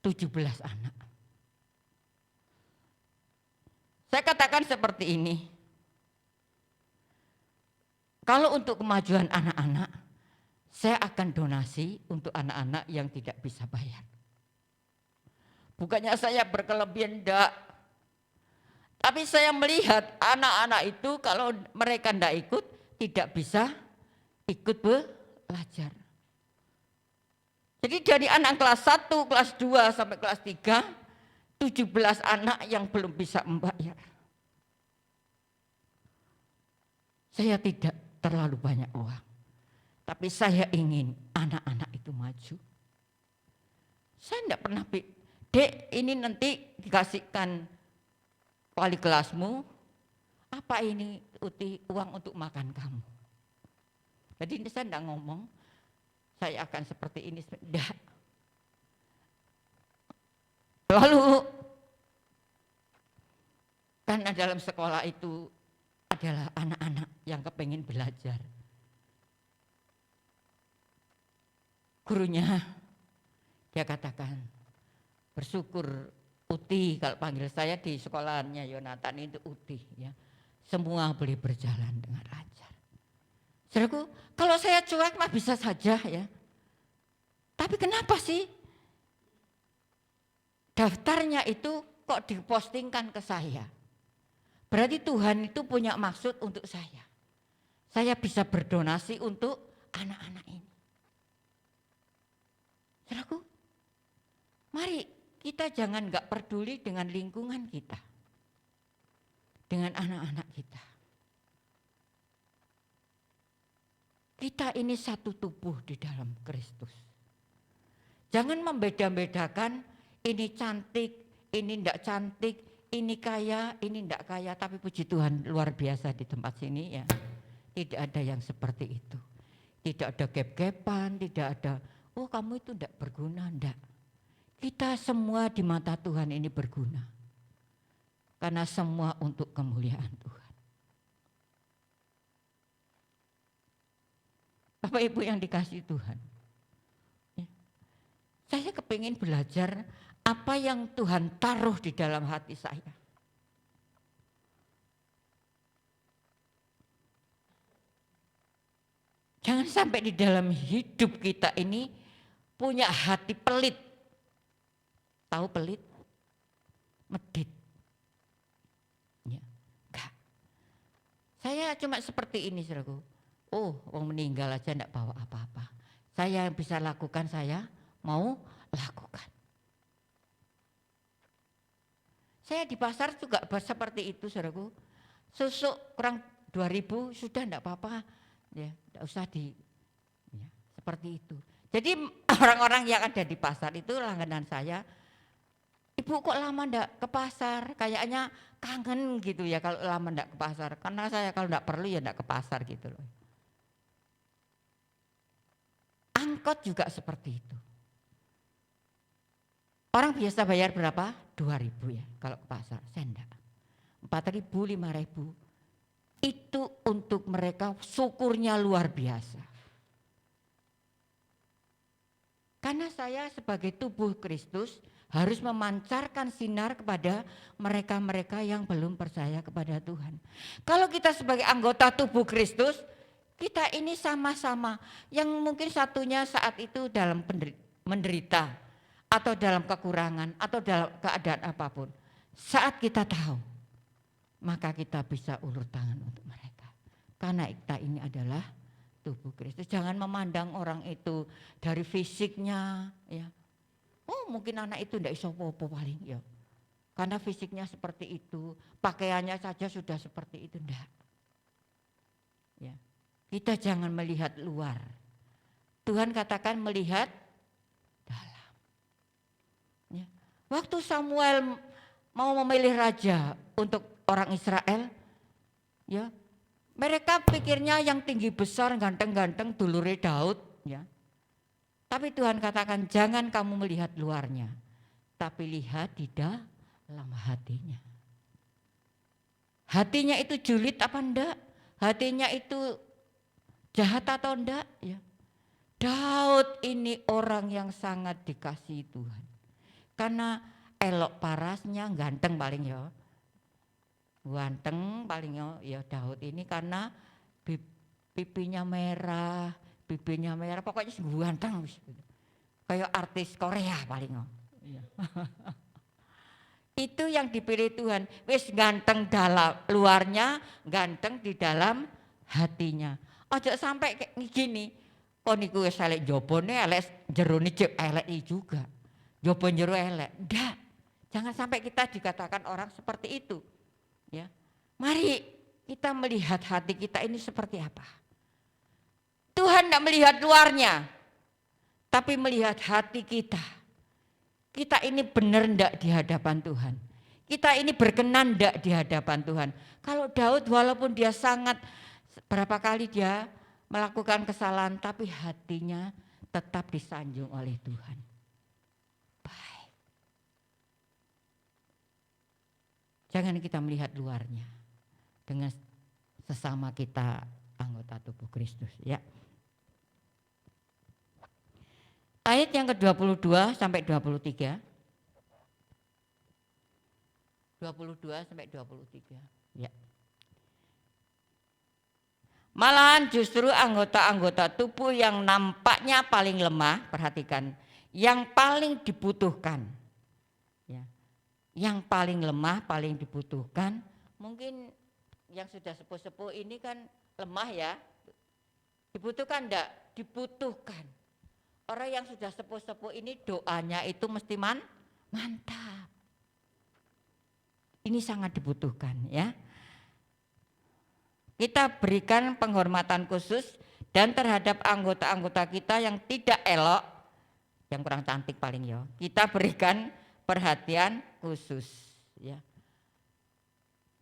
17 anak. Saya katakan seperti ini. Kalau untuk kemajuan anak-anak, saya akan donasi untuk anak-anak yang tidak bisa bayar. Bukannya saya berkelebihan, enggak. Tapi saya melihat anak-anak itu kalau mereka enggak ikut, tidak bisa ikut belajar. Jadi dari anak kelas 1, kelas 2 sampai kelas 3, 17 anak yang belum bisa membayar. Saya tidak terlalu banyak uang, tapi saya ingin anak-anak itu maju. Saya tidak pernah, Dek, ini nanti dikasihkan wali kelasmu, apa ini Uti uang untuk makan kamu. Jadi ini saya tidak ngomong, saya akan seperti ini, tidak. Lalu, karena dalam sekolah itu adalah anak-anak yang kepingin belajar. Gurunya, dia katakan, bersyukur Uti, kalau panggil saya di sekolahnya Yonatan itu Uti, ya. Semua boleh berjalan dengan lancar. Saudaraku, kalau saya cuek mah bisa saja ya. Tapi kenapa sih daftarnya itu kok dipostingkan ke saya? Berarti Tuhan itu punya maksud untuk saya. Saya bisa berdonasi untuk anak-anak ini. Saudaraku, mari kita jangan enggak peduli dengan lingkungan kita. Dengan anak-anak kita. Kita ini satu tubuh di dalam Kristus. Jangan membeda-bedakan ini cantik, ini enggak cantik, ini kaya, ini enggak kaya. Tapi puji Tuhan luar biasa di tempat sini ya. Tidak ada yang seperti itu. Tidak ada gap-gapan, tidak ada, oh kamu itu enggak berguna, enggak. Kita semua di mata Tuhan ini berguna. Karena semua untuk kemuliaan Tuhan. Bapak Ibu yang dikasihi Tuhan. Ya. Saya kepingin belajar apa yang Tuhan taruh di dalam hati saya. Jangan sampai di dalam hidup kita ini punya hati pelit. Tahu pelit? Medit. Ya, enggak. Saya cuma seperti ini, saudaraku. Oh, orang meninggal aja enggak bawa apa-apa. Saya yang bisa lakukan, saya mau lakukan. Saya di pasar juga seperti itu, saudaraku. Susuk kurang 2.000 sudah enggak apa-apa. Ya, enggak usah ya, seperti itu. Jadi orang-orang yang ada di pasar itu langganan saya, Ibu kok lama enggak ke pasar? Kayaknya kangen gitu ya kalau lama enggak ke pasar. Karena saya kalau enggak perlu ya enggak ke pasar gitu loh. Angkot juga seperti itu. Orang biasa bayar berapa? 2.000 ya kalau ke pasar. Saya enggak. 4.000, 5.000. Itu untuk mereka syukurnya luar biasa. Karena saya sebagai tubuh Kristus harus memancarkan sinar kepada mereka-mereka yang belum percaya kepada Tuhan. Kalau kita sebagai anggota tubuh Kristus, kita ini sama-sama. Yang mungkin satunya saat itu dalam menderita, atau dalam kekurangan, atau dalam keadaan apapun. Saat kita tahu, maka kita bisa ulur tangan untuk mereka. Karena kita ini adalah tubuh Kristus. Jangan memandang orang itu dari fisiknya, ya. Oh, mungkin anak itu ndak iso apa-apa paling ya. Karena fisiknya seperti itu, pakaiannya saja sudah seperti itu, ndak. Ya. Kita jangan melihat luar. Tuhan katakan melihat dalam. Ya. Waktu Samuel mau memilih raja untuk orang Israel, ya, mereka pikirnya yang tinggi besar, ganteng-ganteng, dulure Daud, ya. Tapi Tuhan katakan jangan kamu melihat luarnya, tapi lihat di dalam hatinya. Hatinya itu julid apa enggak? Hatinya itu jahat atau enggak? Ya. Daud ini orang yang sangat dikasihi Tuhan. Karena elok parasnya, ganteng paling ya. Ganteng paling ya Daud ini karena pipinya merah, bibirnya merah, pokoknya ganteng. Kayak artis Korea paling ya. Itu yang dipilih Tuhan. Wis ganteng dalam luarnya, ganteng di dalam hatinya. Ojo sampai kayak gini. Kok niku wis elek jobone elek jerone cek elek juga. Jobo jero elek. Ndak. Jangan sampai kita dikatakan orang seperti itu. Ya. Mari kita melihat hati kita ini seperti apa. Tuhan tidak melihat luarnya, tapi melihat hati kita. Kita ini benar ndak di hadapan Tuhan. Kita ini berkenan ndak di hadapan Tuhan. Kalau Daud walaupun dia sangat berapa kali dia melakukan kesalahan, tapi hatinya tetap disanjung oleh Tuhan. Baik. Jangan kita melihat luarnya dengan sesama kita anggota tubuh Kristus, ya. Ayat yang ke-22 sampai 23. 22 sampai 23. Ya. Malahan justru anggota-anggota tubuh yang nampaknya paling lemah, perhatikan, yang paling dibutuhkan. Ya. Yang paling lemah, paling dibutuhkan. Mungkin yang sudah sepuh-sepuh ini kan lemah ya. Dibutuhkan enggak? Dibutuhkan. Orang yang sudah sepuh-sepuh ini doanya itu mesti mantap. Ini sangat dibutuhkan ya. Kita berikan penghormatan khusus dan terhadap anggota-anggota kita yang tidak elok, yang kurang cantik paling ya. Kita berikan perhatian khusus ya.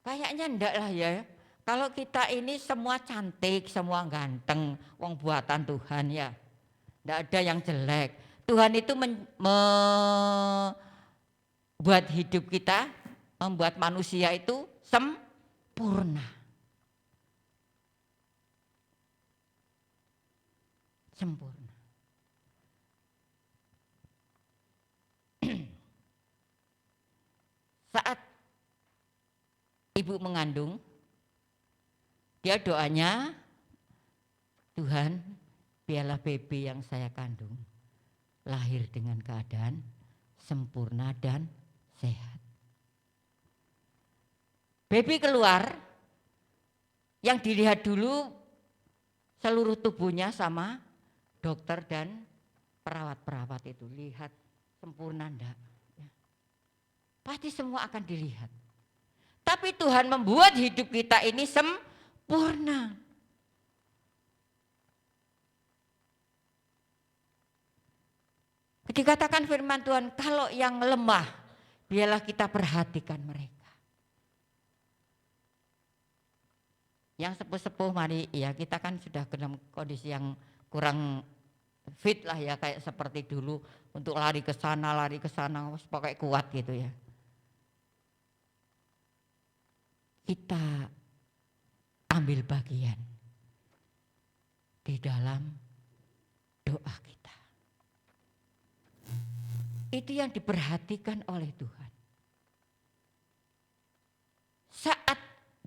Kayaknya enggak lah ya. Kalau kita ini semua cantik, semua ganteng, wong buatan Tuhan ya. Tidak ada yang jelek. Tuhan itu membuat hidup kita, membuat manusia itu sempurna. Sempurna. Saat ibu mengandung, dia doanya, Tuhan, biarlah baby yang saya kandung lahir dengan keadaan sempurna dan sehat. Baby keluar, yang dilihat dulu seluruh tubuhnya sama dokter dan perawat-perawat itu. Lihat sempurna enggak? Ya. Pasti semua akan dilihat. Tapi Tuhan membuat hidup kita ini sempurna. Dikatakan firman Tuhan, kalau yang lemah, biarlah kita perhatikan mereka. Yang sepuh-sepuh mari, ya kita kan sudah dalam kondisi yang kurang fit lah ya, kayak seperti dulu untuk lari ke sana, pakai kuat gitu ya. Kita ambil bagian di dalam doa kita. Itu yang diperhatikan oleh Tuhan. Saat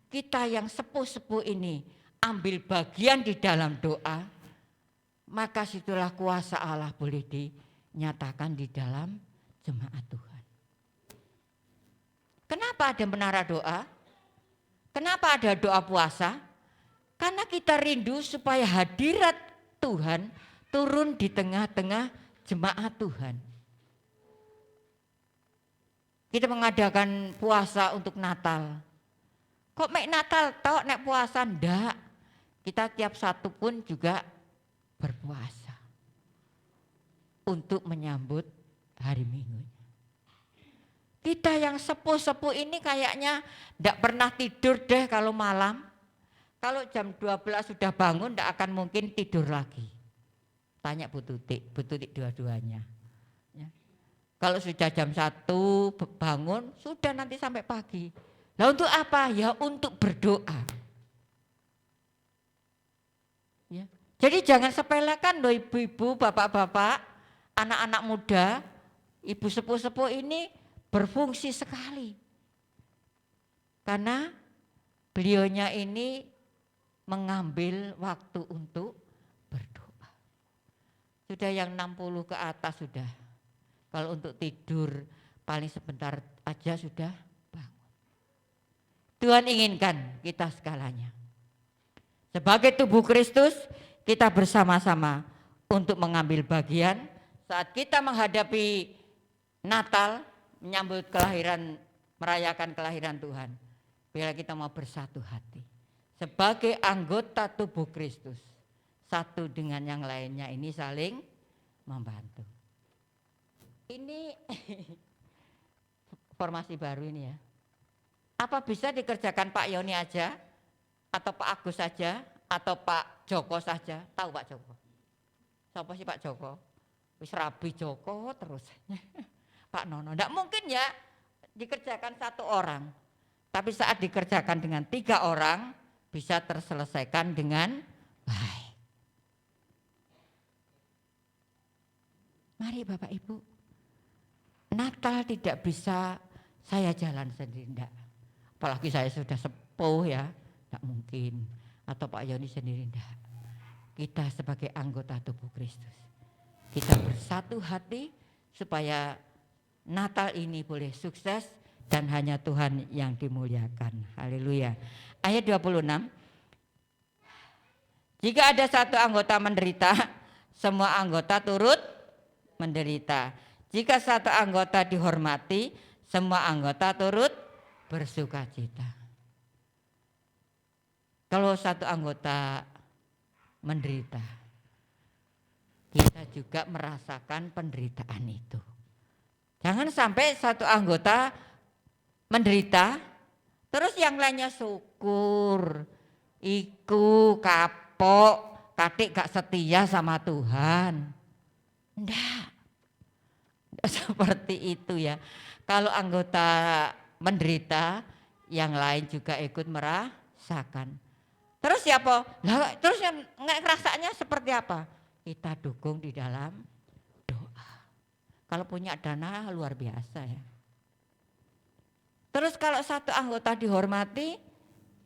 kita yang sepuh-sepuh ini ambil bagian di dalam doa, maka situlah kuasa Allah boleh dinyatakan di dalam jemaat Tuhan. Kenapa ada menara doa? Kenapa ada doa puasa? Karena kita rindu supaya hadirat Tuhan turun di tengah-tengah jemaat Tuhan. Kita mengadakan puasa untuk Natal. Kok mek Natal tok nek puasa ndak? Kita tiap satu pun juga berpuasa untuk menyambut hari Minggu. Kita yang sepuh-sepuh ini kayaknya ndak pernah tidur deh kalau malam. Kalau jam 12 sudah bangun ndak akan mungkin tidur lagi. Tanya Bu Tutik dua-duanya. Ya. Kalau sudah jam 1 bangun, sudah nanti sampai pagi. Nah untuk apa? Ya untuk berdoa. Ya. Jadi jangan sepelekan loh ibu-ibu, bapak-bapak, anak-anak muda, ibu sepuh-sepuh ini berfungsi sekali. Karena beliaunya ini mengambil waktu untuk berdoa. Sudah yang 60 ke atas sudah. Kalau untuk tidur paling sebentar aja sudah bangun. Tuhan inginkan kita segalanya. Sebagai tubuh Kristus kita bersama-sama untuk mengambil bagian saat kita menghadapi Natal, menyambut kelahiran, merayakan kelahiran Tuhan. Bila kita mau bersatu hati. Sebagai anggota tubuh Kristus, satu dengan yang lainnya ini saling membantu. Ini formasi baru ini ya. Apa bisa dikerjakan Pak Yoni aja? Atau Pak Agus saja? Atau Pak Joko saja? Tahu Pak Joko? Siapa sih Pak Joko? Wis rabi Joko terus. Pak Nono. Tidak mungkin ya dikerjakan satu orang. Tapi saat dikerjakan dengan 3 orang, bisa terselesaikan dengan baik. Mari Bapak Ibu, Natal tidak bisa saya jalan sendiri, enggak. Apalagi saya sudah sepuh ya, enggak mungkin. Atau Pak Yoni sendiri, enggak. Kita sebagai anggota tubuh Kristus, kita bersatu hati supaya Natal ini boleh sukses dan hanya Tuhan yang dimuliakan. Haleluya. Ayat 26. Jika ada satu anggota menderita, semua anggota turut menderita. Jika satu anggota dihormati, semua anggota turut bersukacita. Kalau satu anggota menderita, kita juga merasakan penderitaan itu. Jangan sampai satu anggota menderita, terus yang lainnya syukur, iku kapok, katik gak setia sama Tuhan. Enggak seperti itu ya. Kalau anggota menderita, yang lain juga ikut merasakan. Terus siapa? Lah, terus yang ngerasanya seperti apa? Kita dukung di dalam doa. Kalau punya dana luar biasa ya. Terus kalau satu anggota dihormati,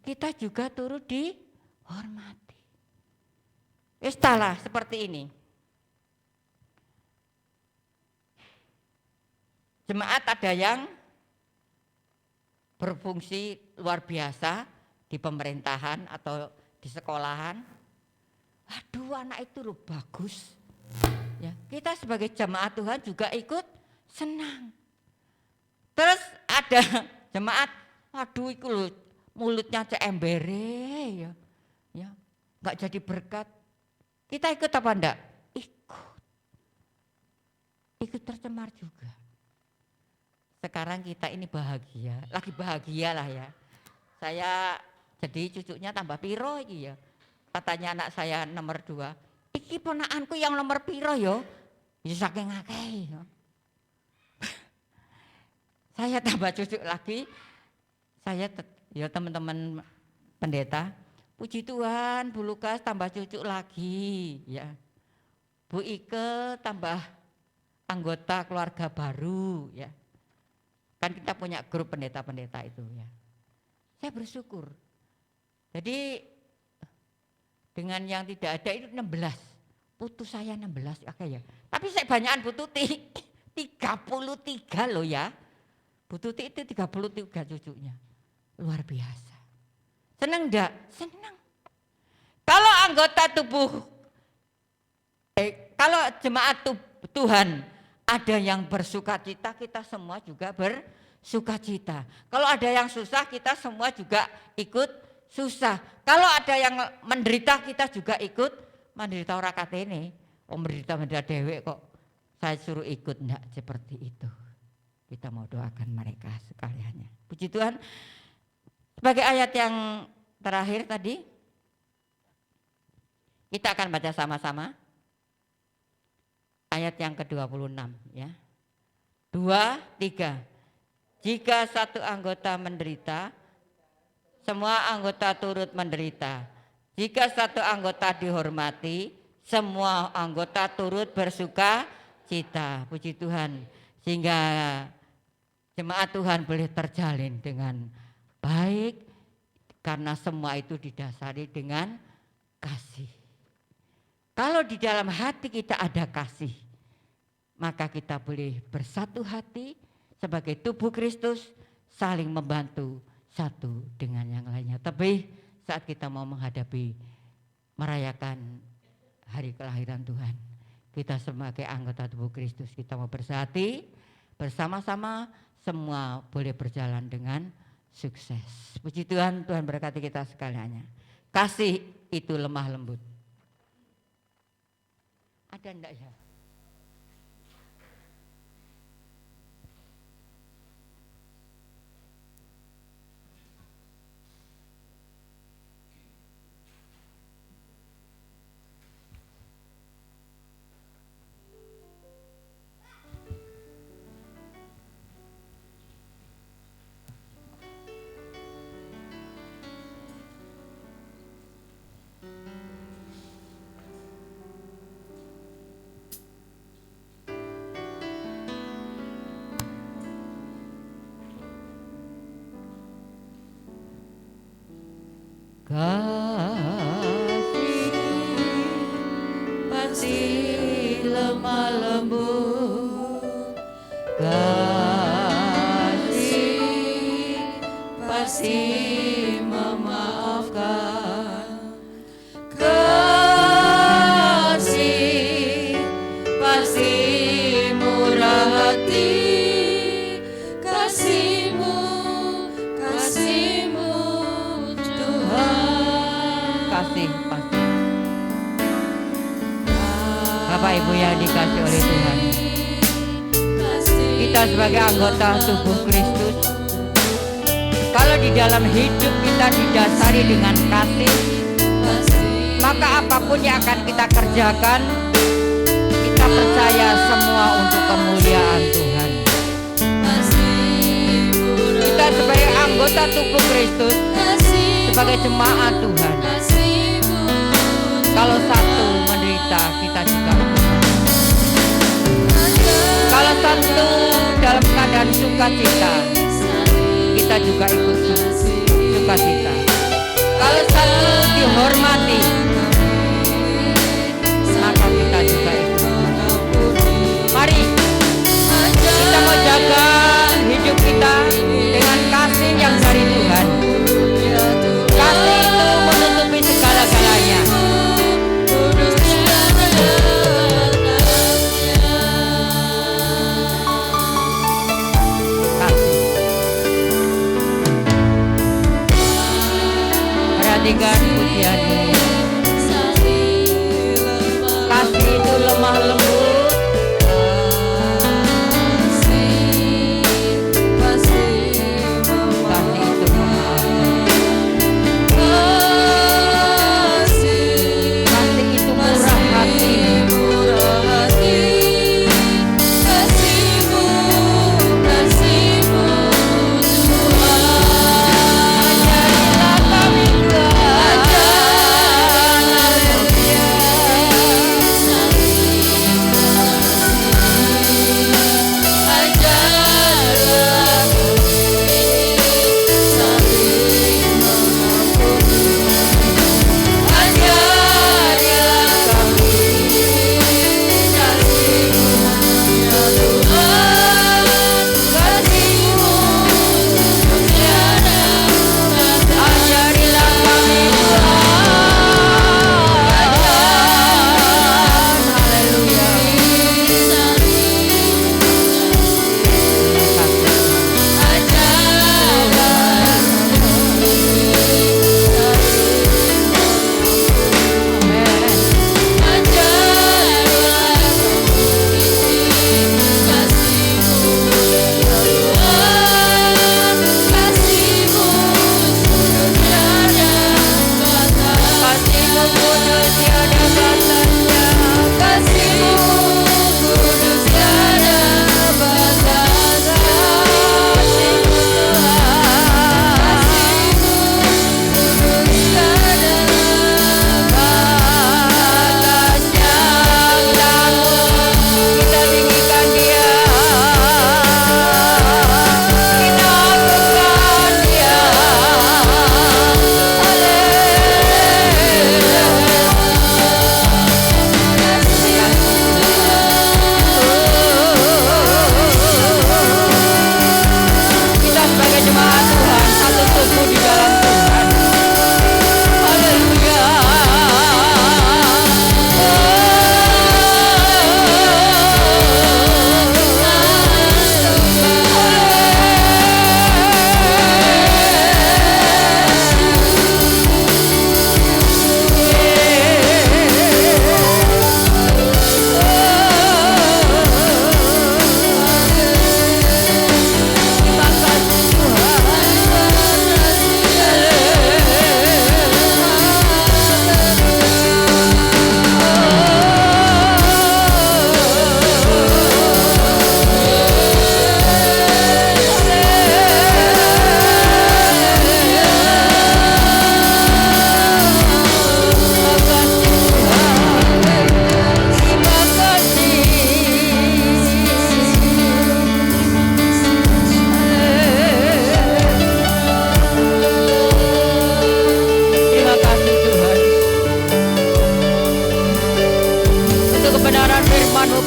kita juga turut dihormati. Istilah seperti ini. Jemaat ada yang berfungsi luar biasa di pemerintahan atau di sekolahan. Aduh, anak itu loh bagus. Ya, kita sebagai jemaat Tuhan juga ikut senang. Terus ada jemaat, aduh itu loh mulutnya cembere ya. Ya, enggak jadi berkat. Kita ikut apa enggak? Ikut. Ikut tercemar juga. Sekarang kita ini bahagia, lagi bahagia lah ya. Saya jadi cucunya tambah piro iki ya. Katanya anak saya nomor 2. Iki ponakanku yang nomor piro yo? Ya saking akeh ya. Saya tambah cucu lagi. Saya ya teman-teman pendeta, puji Tuhan Bu Lukas tambah cucu lagi ya. Bu Ike tambah anggota keluarga baru ya. Kan kita punya grup pendeta-pendeta itu ya. Saya bersyukur. Jadi dengan yang tidak ada itu 16. Putu saya 16 ya. Tapi saya banyakan Bu Tuti 33 loh ya. Bu Tuti itu 33 cucunya. Luar biasa. Senang enggak? Senang. Kalau anggota tubuh kalau jemaat Tuhan ada yang bersukacita, kita semua juga bersukacita. Kalau ada yang susah, kita semua juga ikut susah. Kalau ada yang menderita, kita juga ikut menderita. Ora katene, menderita dewek kok saya suruh ikut, enggak seperti itu. Kita mau doakan mereka sekaliannya. Puji Tuhan. Sebagai ayat yang terakhir tadi, kita akan baca sama-sama. Ayat yang ke-26 ya. 2, 3. Jika satu anggota menderita, semua anggota turut menderita. Jika satu anggota dihormati, semua anggota turut bersuka cita. Puji Tuhan. Sehingga jemaat Tuhan boleh terjalin dengan baik karena semua itu didasari dengan kasih. Kalau di dalam hati kita ada kasih, maka kita boleh bersatu hati sebagai tubuh Kristus, saling membantu satu dengan yang lainnya. Tapi saat kita mau menghadapi merayakan hari kelahiran Tuhan, kita sebagai anggota tubuh Kristus, kita mau bersatu bersama-sama, semua boleh berjalan dengan sukses. Puji Tuhan, Tuhan berkati kita sekaliannya. Kasih itu lemah lembut. Ada enggak ya? Kasih pasti lemah lembut, kasih pasti memaafkan, kasih pasti murah hati, kasihmu kasih pasti. Bapak Ibu yang dikasih oleh Tuhan, kita sebagai anggota tubuh Kristus, kalau di dalam hidup kita didasari dengan kasih, maka apapun yang akan kita kerjakan, kita percaya semua untuk kemuliaan Tuhan. Kita sebagai anggota tubuh Kristus, sebagai jemaat Tuhan, kalau satu menderita, kita juga menderita. Kalau satu dalam keadaan sukacita, kita juga ikut sukacita. Kalau satu dihormati, maka kita juga ikut. Mari kita mau jaga hidup kita dengan kasih yang dari Tuhan. Kasih itu menutupi segala-galanya. Perhatikan pujianmu. Kasih itu lemah lembut, kasih itu memaafkan, kasih itu murah hati, Ajaarilah kami Tuhan.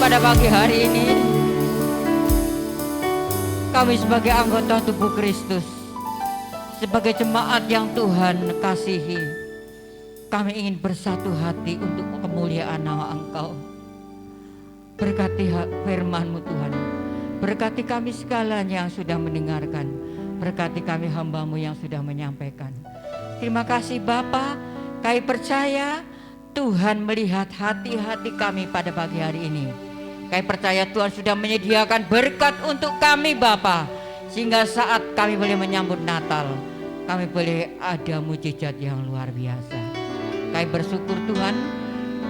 pada pagi hari ini, kami sebagai anggota tubuh Kristus, sebagai jemaat yang Tuhan kasihi, kami ingin bersatu hati untuk kemuliaan nama Engkau. Berkati firman-Mu Tuhan, berkati kami segalanya yang sudah mendengarkan, berkati kami hamba-Mu yang sudah menyampaikan. Terima kasih Bapa, kami percaya Tuhan melihat hati-hati kami pada pagi hari ini. Kami percaya Tuhan sudah menyediakan berkat untuk kami Bapa, sehingga saat kami boleh menyambut Natal, kami boleh ada mujizat yang luar biasa. Kami bersyukur Tuhan,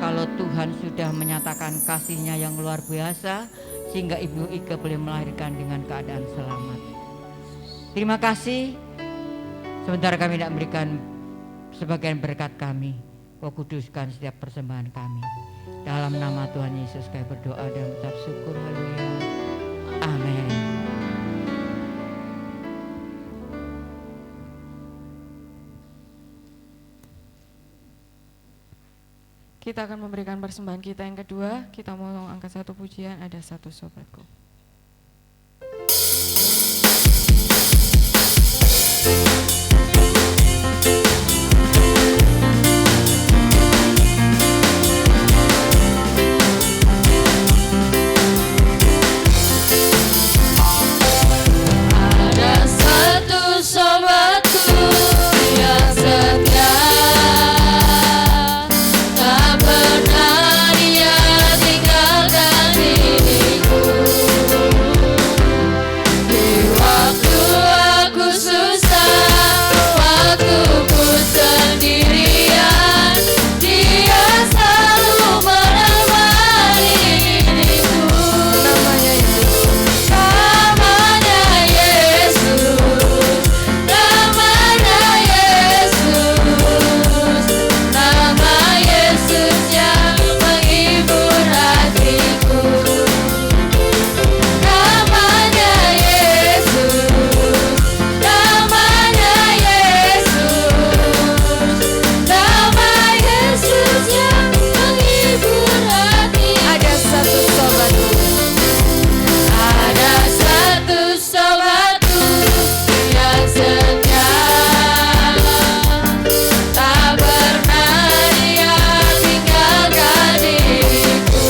kalau Tuhan sudah menyatakan kasih-Nya yang luar biasa, sehingga Ibu Ike boleh melahirkan dengan keadaan selamat. Terima kasih. Sebentar kami tidak memberikan sebagian berkat kami. Kau kuduskan setiap persembahan kami. Dalam nama Tuhan Yesus kami berdoa dan mengucap syukur. Haleluya. Amin. Kita akan memberikan persembahan kita yang kedua. Kita mau angkat satu pujian, ada satu sobatku. Ada satu sobatku yang setia, tak pernah dia tinggalkan diriku. Di waktu aku susah, waktu ku sendirian, dia selalu menemani diriku. Namanya Yesus. Namanya Yesus, namanya Yesus, nama Yesus yang menghibur hatiku. Namanya Yesus, namanya Yesus, nama Yesus yang menghibur hatiku. Ada satu sobatku. Ada satu sobatku yang setia, tak pernah dia tinggalkan diriku.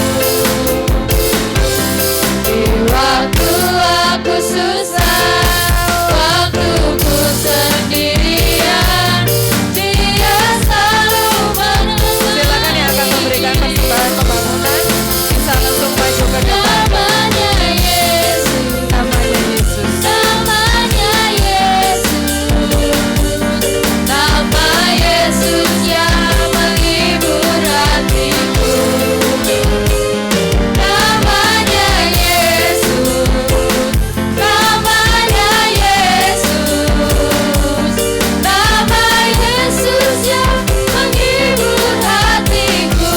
Di waktu aku susah, waktu ku sendirian, dia selalu menemani. Silakan yang akan memberikan persembahan pembangunan bisa langsung maju ke depan. Namanya Yesus, Namanya Yesus. namanya Yesus, nama Yesus yang menghibur hatiku. Namanya Yesus, namanya Yesus, nama Yesus yang menghibur hatiku.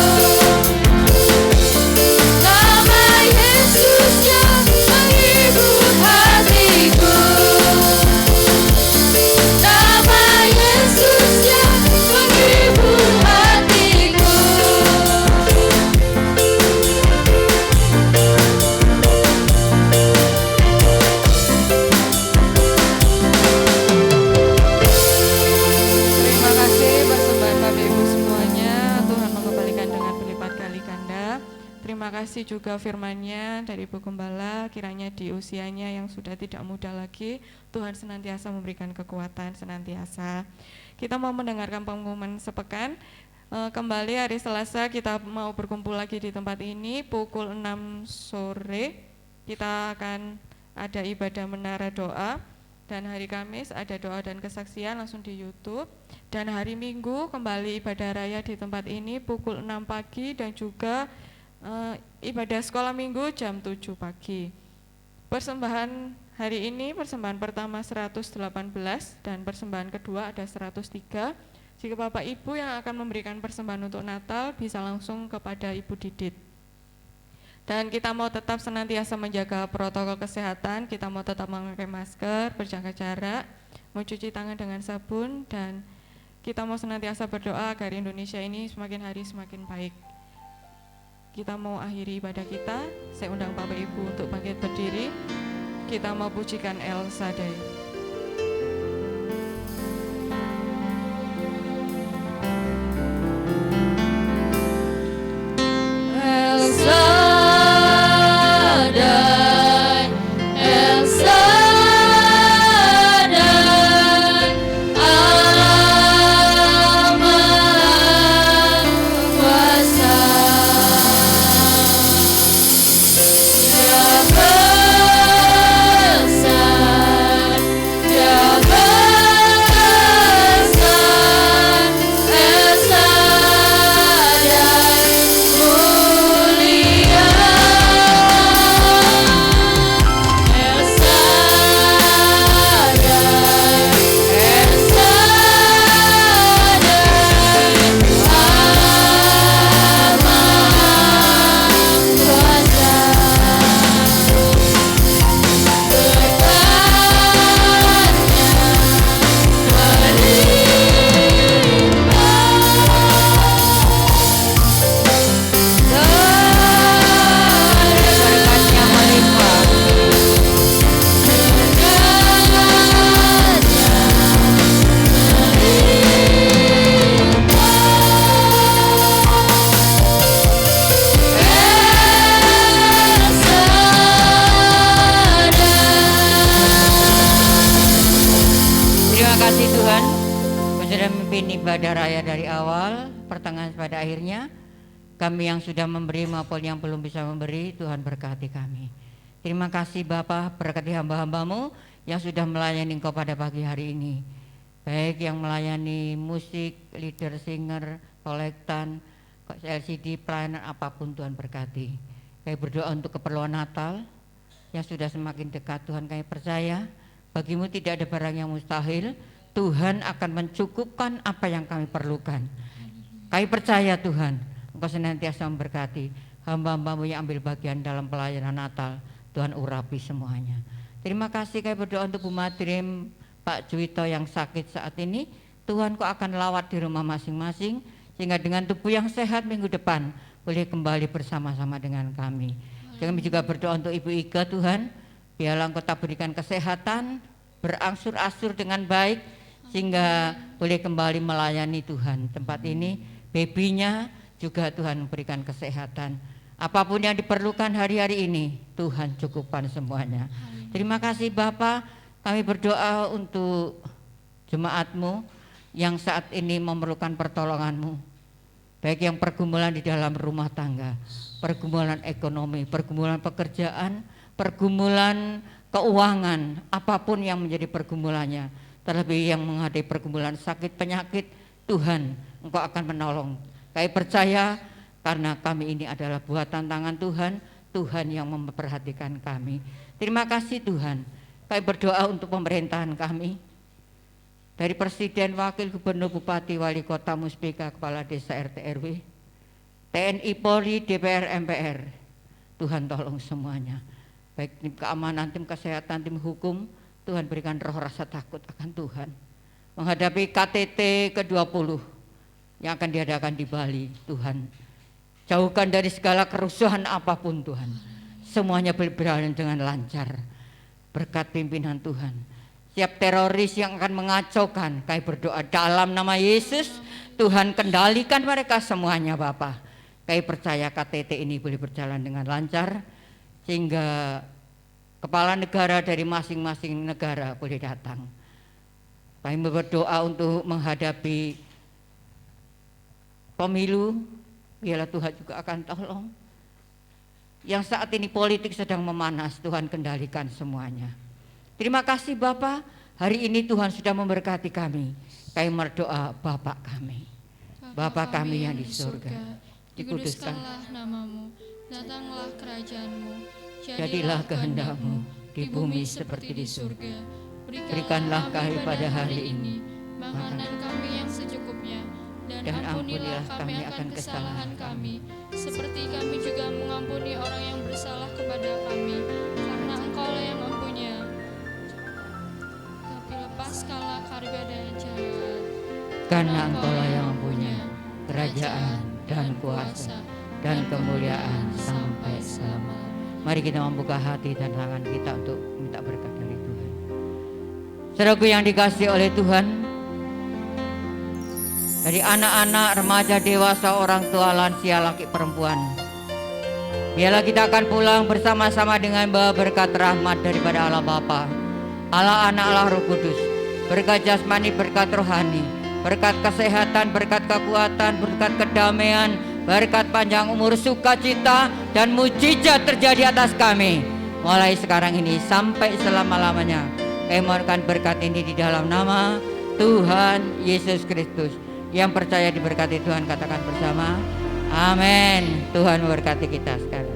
Nama Yesus yang menghibur hatiku. Nama Yesus yang menghibur hatiku. Terima kasih persembahan Bapak Ibu semuanya. Tuhan mengembalikan dengan berlipat kali ganda. Terima kasih juga firman-Nya dari Ibu Gembala. Kiranya di usianya yang sudah tidak muda lagi, Tuhan senantiasa memberikan kekuatan senantiasa. Kita mau mendengarkan pengumuman sepekan. Kembali hari Selasa kita mau berkumpul lagi di tempat ini pukul 6 sore. Kita akan ada ibadah menara doa. Dan hari Kamis ada doa dan kesaksian langsung di YouTube. Dan hari Minggu kembali ibadah raya di tempat ini pukul 6 pagi dan juga ibadah sekolah minggu jam 7 pagi. Persembahan hari ini, persembahan pertama 118 dan persembahan kedua ada 103. Jika Bapak Ibu yang akan memberikan persembahan untuk Natal bisa langsung kepada Ibu Didit. Dan kita mau tetap senantiasa menjaga protokol kesehatan, kita mau tetap memakai masker, berjaga jarak, mencuci tangan dengan sabun, dan kita mau senantiasa berdoa agar Indonesia ini semakin hari semakin baik. kita mau akhiri ibadah kita. Saya undang Bapak Ibu untuk bangkit berdiri. Kita mau pujikan El Shaddai. Ibadah raya dari awal, pertengahan pada akhirnya, kami yang sudah memberi maupun yang belum bisa memberi, Tuhan berkati kami. Terima kasih Bapa, berkati hamba-hambamu yang sudah melayani Engkau pada pagi hari ini. Baik yang melayani musik, leader, singer, kolektan, LCD, pelayanan apapun Tuhan berkati. Kami berdoa untuk keperluan Natal yang sudah semakin dekat. Tuhan, kami percaya bagimu tidak ada barang yang mustahil. Tuhan akan mencukupkan apa yang kami perlukan. Kami percaya Tuhan, Engkau senantiasa memberkati hamba-hambamu yang ambil bagian dalam pelayanan Natal. Tuhan urapi semuanya. Terima kasih, kami berdoa untuk Bu Madrim, Pak Juwito yang sakit saat ini. Tuhan, Kau akan lawat di rumah masing-masing, sehingga dengan tubuh yang sehat minggu depan boleh kembali bersama-sama dengan kami. Kami juga berdoa untuk Ibu Ika, Tuhan, biarlah Engkau tak berikan kesehatan, berangsur-angsur dengan baik, sehingga boleh kembali melayani Tuhan. Tempat ini, babynya juga Tuhan memberikan kesehatan. Apapun yang diperlukan hari-hari ini, Tuhan cukupkan semuanya. Terima kasih Bapa, kami berdoa untuk jemaat-Mu yang saat ini memerlukan pertolongan-Mu. Baik yang pergumulan di dalam rumah tangga, pergumulan ekonomi, pergumulan pekerjaan, pergumulan keuangan, apapun yang menjadi pergumulannya. Terlebih yang menghadapi pergumulan sakit penyakit, Tuhan Engkau akan menolong. Kami percaya karena kami ini adalah buatan tangan Tuhan, Tuhan yang memperhatikan kami. Terima kasih Tuhan. Kami berdoa untuk pemerintahan kami, dari Presiden, Wakil Gubernur, Bupati, Wali Kota, Muspika, Kepala Desa, RT, RW, TNI, Polri, DPR, MPR. Tuhan tolong semuanya. Baik tim keamanan, tim kesehatan, tim hukum, Tuhan berikan roh rasa takut akan Tuhan. Menghadapi KTT ke-20 yang akan diadakan di Bali, Tuhan. Jauhkan dari segala kerusuhan apapun Tuhan. Semuanya berjalan dengan lancar. Berkat pimpinan Tuhan. Siap teroris yang akan mengacaukan, kami berdoa dalam nama Yesus, Tuhan kendalikan mereka semuanya Bapa. Kami percaya KTT ini boleh berjalan dengan lancar, sehingga kepala negara dari masing-masing negara boleh datang. Kami berdoa untuk menghadapi pemilu, biarlah Tuhan juga akan tolong. Yang saat ini politik sedang memanas, Tuhan kendalikan semuanya. Terima kasih Bapa, hari ini Tuhan sudah memberkati kami. Kami berdoa Bapa kami. Bapa kami yang di surga, dikuduskanlah namamu, datanglah kerajaanmu. Jadilah kehendak-Mu di bumi seperti di surga. Berikanlah kami pada hari ini makanan kami yang secukupnya, dan ampunilah kami akan kesalahan kami, seperti kami juga mengampuni orang yang bersalah kepada kami, karena Engkaulah yang mempunyai. Tapi lepaskanlah karya dan jahat, karena Engkaulah yang mempunyai kerajaan dan kuasa dan kemuliaan sampai selama. Mari kita membuka hati dan tangan kita untuk minta berkat dari Tuhan. Saudaraku yang dikasihi oleh Tuhan, dari anak-anak, remaja, dewasa, orang tua, lansia, laki, perempuan, biarlah kita akan pulang bersama-sama dengan bawa berkat rahmat daripada Allah Bapa, Allah Anak, Allah Roh Kudus, berkat jasmani, berkat rohani, berkat kesehatan, berkat kekuatan, berkat kedamaian, berkat panjang umur, sukacita, dan mujizat terjadi atas kami mulai sekarang ini sampai selama-lamanya. Kami mohonkan berkat ini di dalam nama Tuhan Yesus Kristus. Yang percaya diberkati Tuhan katakan bersama, amin. Tuhan memberkati kita sekali.